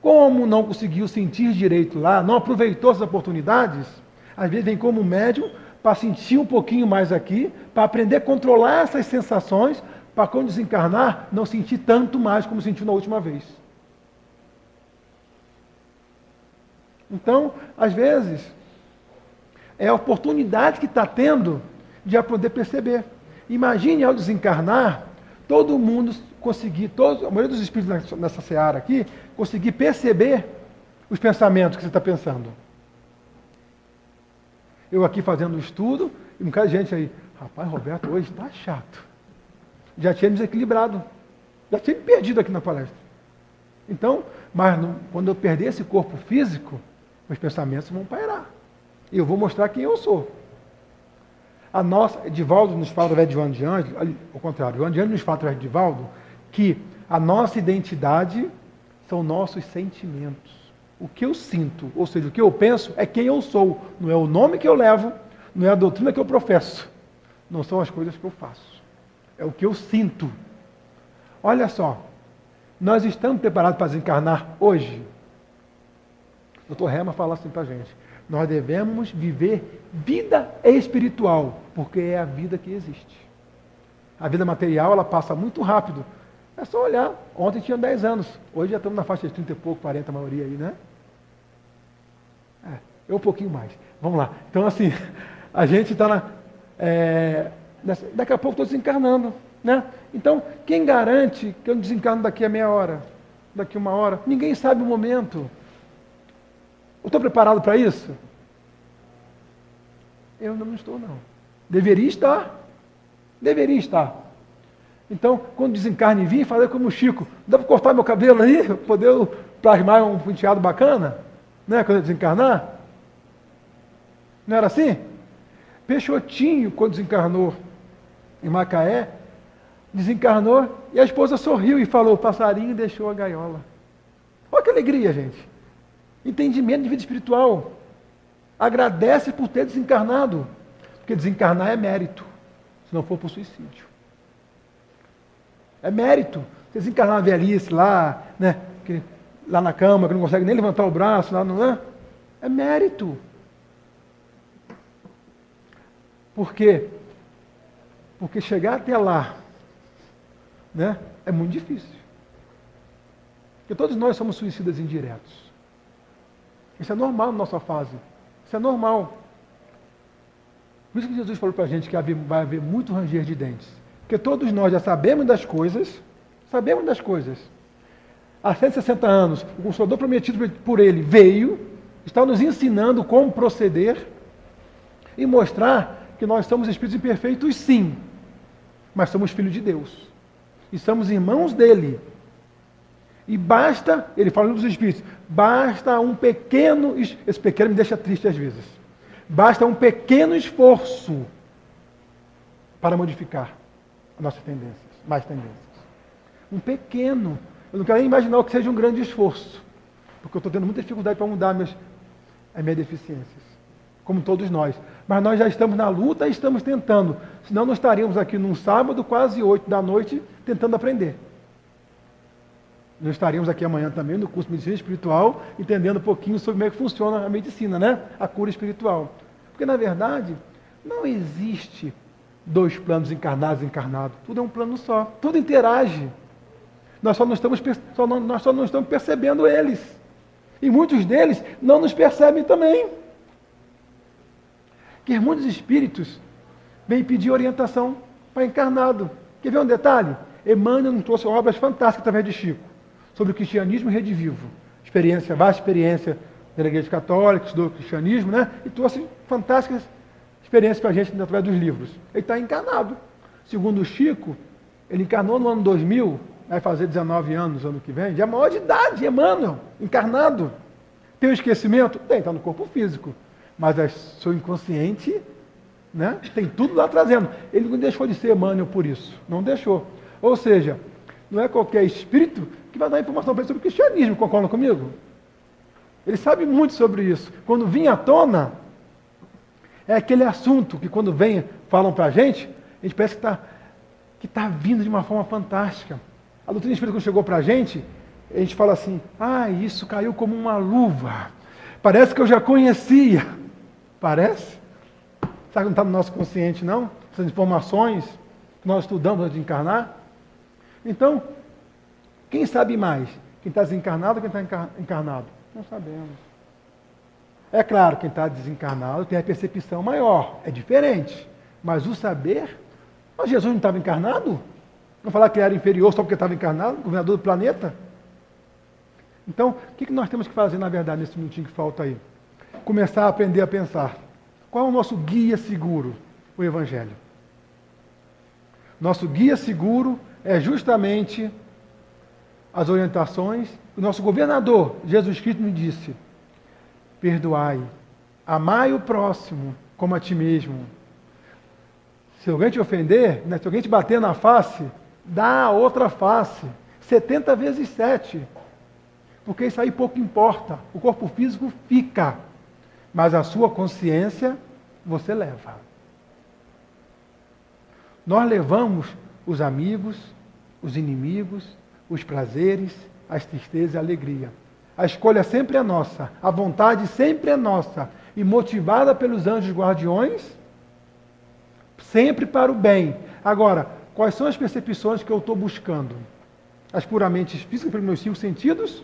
Como não conseguiu sentir direito lá, não aproveitou essas oportunidades, às vezes vem como médium para sentir um pouquinho mais aqui, para aprender a controlar essas sensações, para quando desencarnar, não sentir tanto mais como sentiu na última vez. Então, às vezes, é a oportunidade que está tendo de poder perceber. Imagine ao desencarnar, todo mundo conseguir, a maioria dos espíritos nessa seara aqui, conseguir perceber os pensamentos que você está pensando. Eu aqui fazendo um estudo, e um bocado de gente aí, rapaz, Roberto, hoje está chato. Já tinha me desequilibrado, já tinha me perdido aqui na palestra. Então, quando eu perder esse corpo físico, meus pensamentos vão pairar. E eu vou mostrar quem eu sou. Edivaldo nos fala através de João de Ângelo, ao contrário, João de Ângelo nos fala através de Edivaldo, que a nossa identidade são nossos sentimentos. O que eu sinto, ou seja, o que eu penso, é quem eu sou. Não é o nome que eu levo, não é a doutrina que eu professo. Não são as coisas que eu faço. É o que eu sinto. Olha só, nós estamos preparados para desencarnar hoje? O Dr. Herman fala assim para a gente. Nós devemos viver vida espiritual, porque é a vida que existe. A vida material, ela passa muito rápido. É só olhar. Ontem tinha 10 anos. Hoje já estamos na faixa de 30 e pouco, 40, a maioria aí, né? Eu um pouquinho mais. Vamos lá. Então, assim, a gente está daqui a pouco estou desencarnando, né? Então, quem garante que eu desencarno daqui a meia hora? Daqui a 1 hora? Ninguém sabe o momento. Eu estou preparado para isso? Eu não estou, não. Deveria estar. Deveria estar. Então, quando desencarne vir, falei como o Chico, dá para cortar meu cabelo aí, para poder plasmar um penteado bacana? Né? Quando eu desencarnar? Não era assim? Peixotinho, quando desencarnou em Macaé, desencarnou e a esposa sorriu e falou, o passarinho deixou a gaiola. Olha que alegria, gente. Entendimento de vida espiritual. Agradece por ter desencarnado. Porque desencarnar é mérito, se não for por suicídio. É mérito. Você desencarnar na velhice lá, né? que lá na cama, que não consegue nem levantar o braço, lá não é? É mérito. Por quê? Porque chegar até lá, né, é muito difícil. Porque todos nós somos suicidas indiretos. Isso é normal na nossa fase. Isso é normal. Por isso que Jesus falou para a gente que vai haver muito ranger de dentes. Porque todos nós já sabemos das coisas. Há 160 anos, o Consolador prometido por ele veio, está nos ensinando como proceder e mostrar que nós somos espíritos imperfeitos, sim, mas somos filhos de Deus. E somos irmãos dele. E basta, ele fala nos espíritos, basta um pequeno, esse pequeno me deixa triste às vezes, basta um pequeno esforço para modificar as nossas tendências, mais tendências. Um pequeno, eu não quero nem imaginar que seja um grande esforço, porque eu estou tendo muita dificuldade para mudar as minhas deficiências, como todos nós. Mas nós já estamos na luta e estamos tentando, senão não estaríamos aqui num sábado, quase 8 da noite, tentando aprender. Nós estaríamos aqui amanhã também no curso de Medicina Espiritual, entendendo um pouquinho sobre como é que funciona a medicina, né? A cura espiritual. Porque, na verdade, não existe dois planos encarnados e encarnados. Tudo é um plano só. Tudo interage. Nós só não estamos percebendo eles. E muitos deles não nos percebem também. Que muitos espíritos vêm pedir orientação para encarnado. Quer ver um detalhe? Emmanuel nos trouxe obras fantásticas através de Chico, sobre o cristianismo e rede vivo. Vasta experiência da Igreja Católica, do cristianismo, né? E trouxe fantásticas experiências para a gente através dos livros. Ele está encarnado. Segundo o Chico, ele encarnou no ano 2000, vai fazer 19 anos ano que vem, já é maior de idade, Emmanuel, encarnado. Tem o esquecimento? Tem, está no corpo físico. Mas seu inconsciente, né, tem tudo lá trazendo. Ele não deixou de ser Emmanuel por isso. Não deixou. Ou seja, não é qualquer espírito que vai dar informação para ele sobre o cristianismo, concorda comigo? Ele sabe muito sobre isso. Quando vinha à tona, é aquele assunto que quando falam para a gente parece que está vindo de uma forma fantástica. A doutrina espírita, quando chegou para a gente fala assim, isso caiu como uma luva. Parece que eu já conhecia. Parece? Sabe que não está no nosso consciente, não? Essas informações que nós estudamos antes de encarnar. Então, quem sabe mais? Quem está desencarnado ou quem está encarnado? Não sabemos. É claro, quem está desencarnado tem a percepção maior. É diferente. Mas o saber... Mas Jesus não estava encarnado? Não falar que ele era inferior só porque estava encarnado? Governador do planeta? Então, o que nós temos que fazer, na verdade, nesse minutinho que falta aí? Começar a aprender a pensar. Qual é o nosso guia seguro? O Evangelho. Nosso guia seguro é justamente as orientações que o nosso governador, Jesus Cristo, nos disse. Perdoai, amai o próximo como a ti mesmo. Se alguém te ofender, se alguém te bater na face, dá a outra face. 70 vezes 7. Porque isso aí pouco importa. O corpo físico fica. Mas a sua consciência, você leva. Nós levamos os amigos, os inimigos, os prazeres, as tristezas e a alegria. A escolha sempre é nossa. A vontade sempre é nossa. E motivada pelos anjos guardiões, sempre para o bem. Agora, quais são as percepções que eu estou buscando? As puramente físicas, pelos meus 5 sentidos?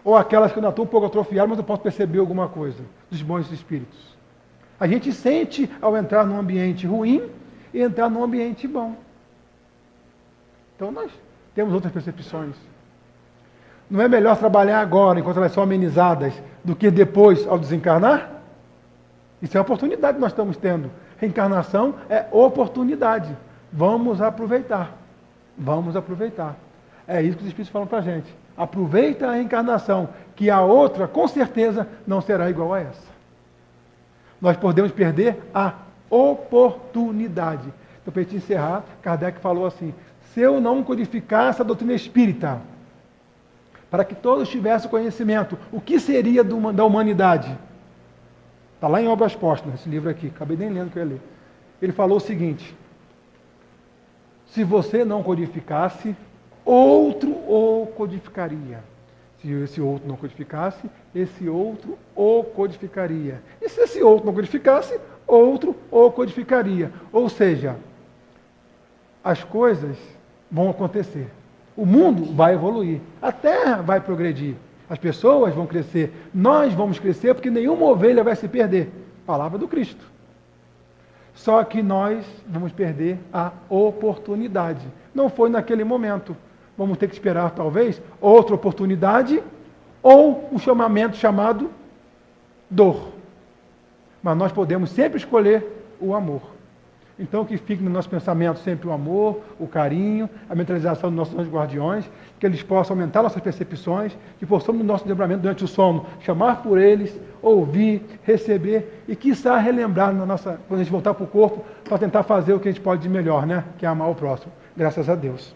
Ou aquelas que eu ainda estou um pouco atrofiado, mas eu posso perceber alguma coisa dos bons espíritos? A gente sente ao entrar num ambiente ruim e entrar num ambiente bom. Então nós temos outras percepções. Não é melhor trabalhar agora, enquanto elas são amenizadas, do que depois, ao desencarnar? Isso é uma oportunidade que nós estamos tendo. Reencarnação é oportunidade. Vamos aproveitar. Vamos aproveitar. É isso que os Espíritos falam para a gente. Aproveita a reencarnação, que a outra, com certeza, não será igual a essa. Nós podemos perder a oportunidade. Então, para a gente encerrar, Kardec falou assim, se eu não codificasse a doutrina espírita, para que todos tivessem conhecimento, o que seria da humanidade? Está lá em Obras Póstumas, esse livro aqui, acabei nem lendo que eu ia ler. Ele falou o seguinte, se você não codificasse, outro o codificaria. Se esse outro não codificasse, esse outro o codificaria. E se esse outro não codificasse, outro o codificaria. Ou seja, as coisas vão acontecer. O mundo vai evoluir. A terra vai progredir. As pessoas vão crescer. Nós vamos crescer porque nenhuma ovelha vai se perder. Palavra do Cristo. Só que nós vamos perder a oportunidade. Não foi naquele momento. Vamos ter que esperar, talvez, outra oportunidade ou um chamamento chamado dor. Mas nós podemos sempre escolher o amor. Então, que fique no nosso pensamento sempre o amor, o carinho, a mentalização dos nossos anjos guardiões, que eles possam aumentar nossas percepções, que possamos, no nosso desdobramento durante o sono, chamar por eles, ouvir, receber e, quiçá, relembrar quando a gente voltar para o corpo, para tentar fazer o que a gente pode de melhor, né? Que é amar o próximo. Graças a Deus.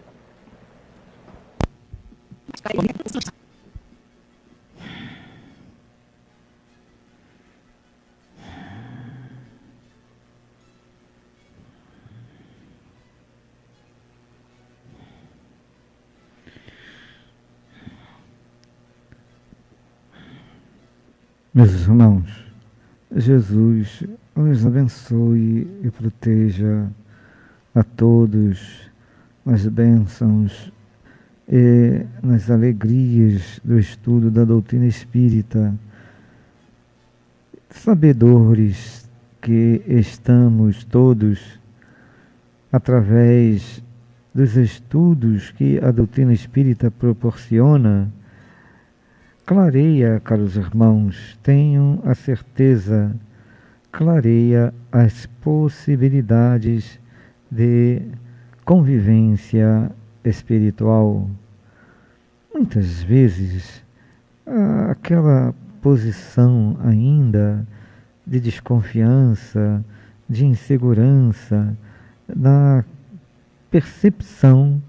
Meus irmãos, Jesus os abençoe e proteja a todos nas bênçãos e nas alegrias do estudo da doutrina espírita, sabedores que estamos todos, através dos estudos que a doutrina espírita proporciona, clareia, caros irmãos, tenham a certeza, clareia as possibilidades de convivência espiritual. Muitas vezes, aquela posição ainda de desconfiança, de insegurança, na percepção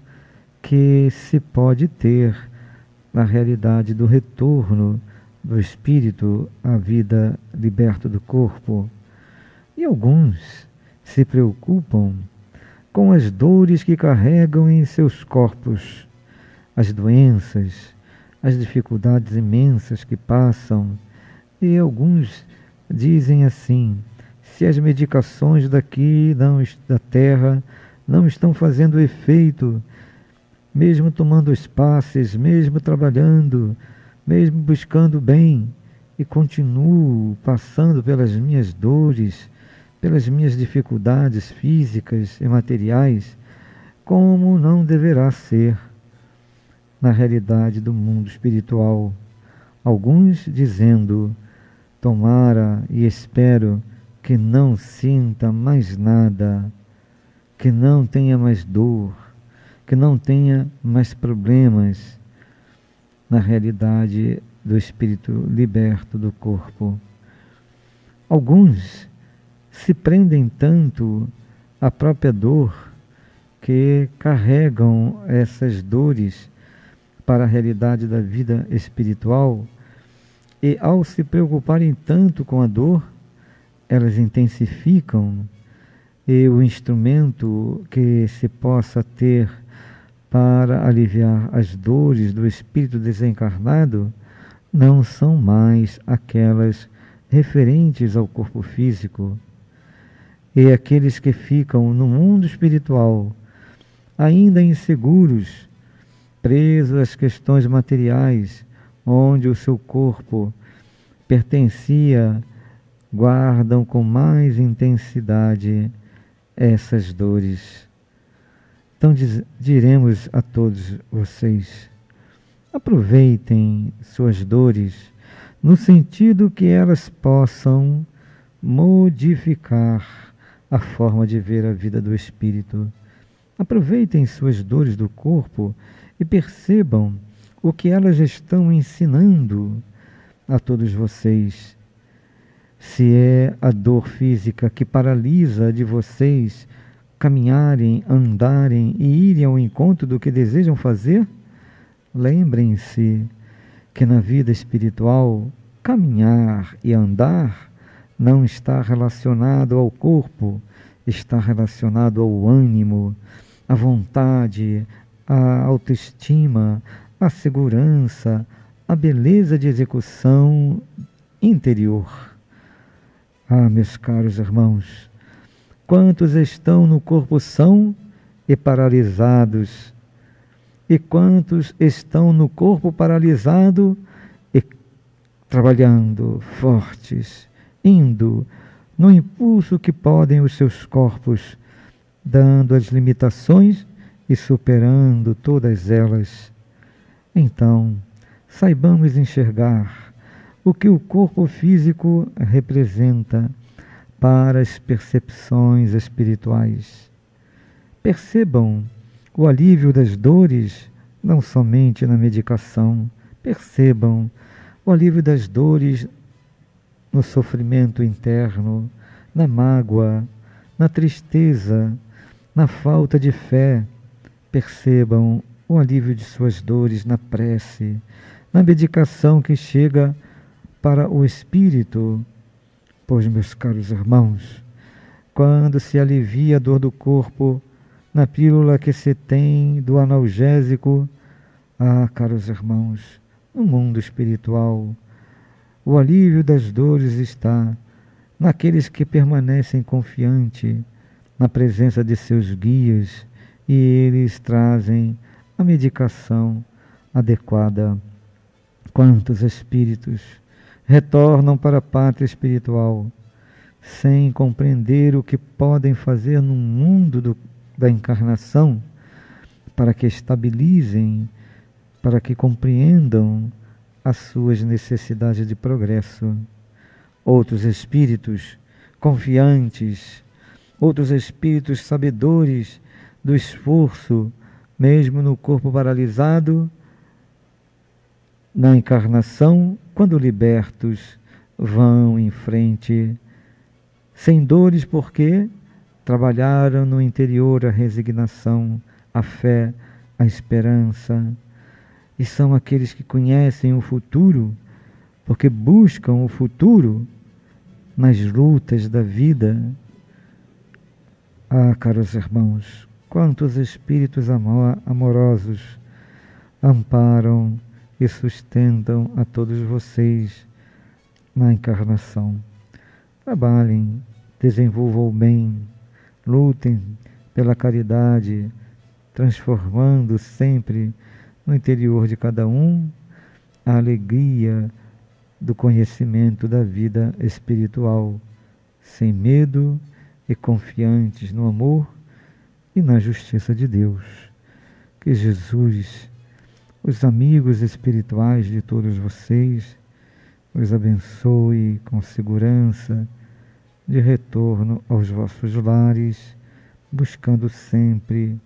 que se pode ter na realidade do retorno do espírito à vida liberta do corpo. E alguns se preocupam com as dores que carregam em seus corpos, as doenças, as dificuldades imensas que passam. E alguns dizem assim: se as medicações daqui da terra não estão fazendo efeito, mesmo tomando os passes, mesmo trabalhando, mesmo buscando bem, e continuo passando pelas minhas dores, pelas minhas dificuldades físicas e materiais, como não deverá ser na realidade do mundo espiritual. Alguns dizendo: tomara e espero que não sinta mais nada, que não tenha mais dor, que não tenha mais problemas na realidade do espírito liberto do corpo. Alguns se prendem tanto à própria dor que carregam essas dores para a realidade da vida espiritual e, ao se preocuparem tanto com a dor, elas intensificam, e o instrumento que se possa ter para aliviar as dores do espírito desencarnado não são mais aquelas referentes ao corpo físico. E aqueles que ficam no mundo espiritual ainda inseguros, presos às questões materiais, onde o seu corpo pertencia, guardam com mais intensidade essas dores. Então diremos a todos vocês: aproveitem suas dores no sentido que elas possam modificar a forma de ver a vida do espírito. Aproveitem suas dores do corpo e percebam o que elas estão ensinando a todos vocês. Se é a dor física que paralisa de vocês caminharem, andarem e irem ao encontro do que desejam fazer, lembrem-se que na vida espiritual, caminhar e andar não está relacionado ao corpo, está relacionado ao ânimo, à vontade, à autoestima, à segurança, a beleza de execução interior. Ah, meus caros irmãos, quantos estão no corpo são e paralisados, e quantos estão no corpo paralisado e trabalhando fortes, indo no impulso que podem os seus corpos, dando as limitações e superando todas elas. Então, saibamos enxergar o que o corpo físico representa para as percepções espirituais. Percebam o alívio das dores, não somente na medicação. Percebam o alívio das dores no sofrimento interno, na mágoa, na tristeza, na falta de fé. Percebam o alívio de suas dores na prece, na medicação que chega para o espírito. Pois, meus caros irmãos, quando se alivia a dor do corpo na pílula que se tem do analgésico, caros irmãos, no mundo espiritual, o alívio das dores está naqueles que permanecem confiantes na presença de seus guias, e eles trazem a medicação adequada. Quantos espíritos retornam para a pátria espiritual sem compreender o que podem fazer no mundo da encarnação para que estabilizem, para que compreendam as suas necessidades de progresso. Outros espíritos confiantes, outros espíritos sabedores do esforço, mesmo no corpo paralisado, na encarnação, quando libertos, vão em frente, sem dores, porque trabalharam no interior a resignação, a fé, a esperança. E são aqueles que conhecem o futuro, porque buscam o futuro nas lutas da vida. Caros irmãos, quantos espíritos amorosos amparam e sustentam a todos vocês na encarnação. Trabalhem, desenvolvam o bem, lutem pela caridade, transformando sempre no interior de cada um a alegria do conhecimento da vida espiritual, sem medo e confiantes no amor e na justiça de Deus. Que Jesus, os amigos espirituais de todos vocês, os abençoe com segurança de retorno aos vossos lares, buscando sempre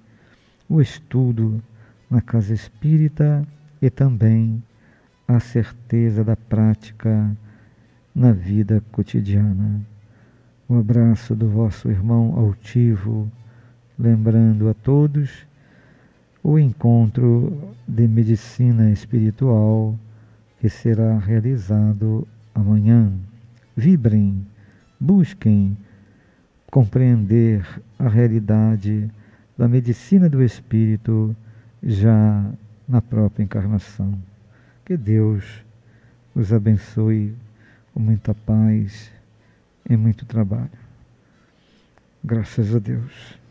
o estudo na casa espírita e também a certeza da prática na vida cotidiana. Um abraço do vosso irmão altivo, lembrando a todos o encontro de medicina espiritual que será realizado amanhã. Vibrem, busquem compreender a realidade da medicina do espírito já na própria encarnação. Que Deus os abençoe com muita paz e muito trabalho. Graças a Deus.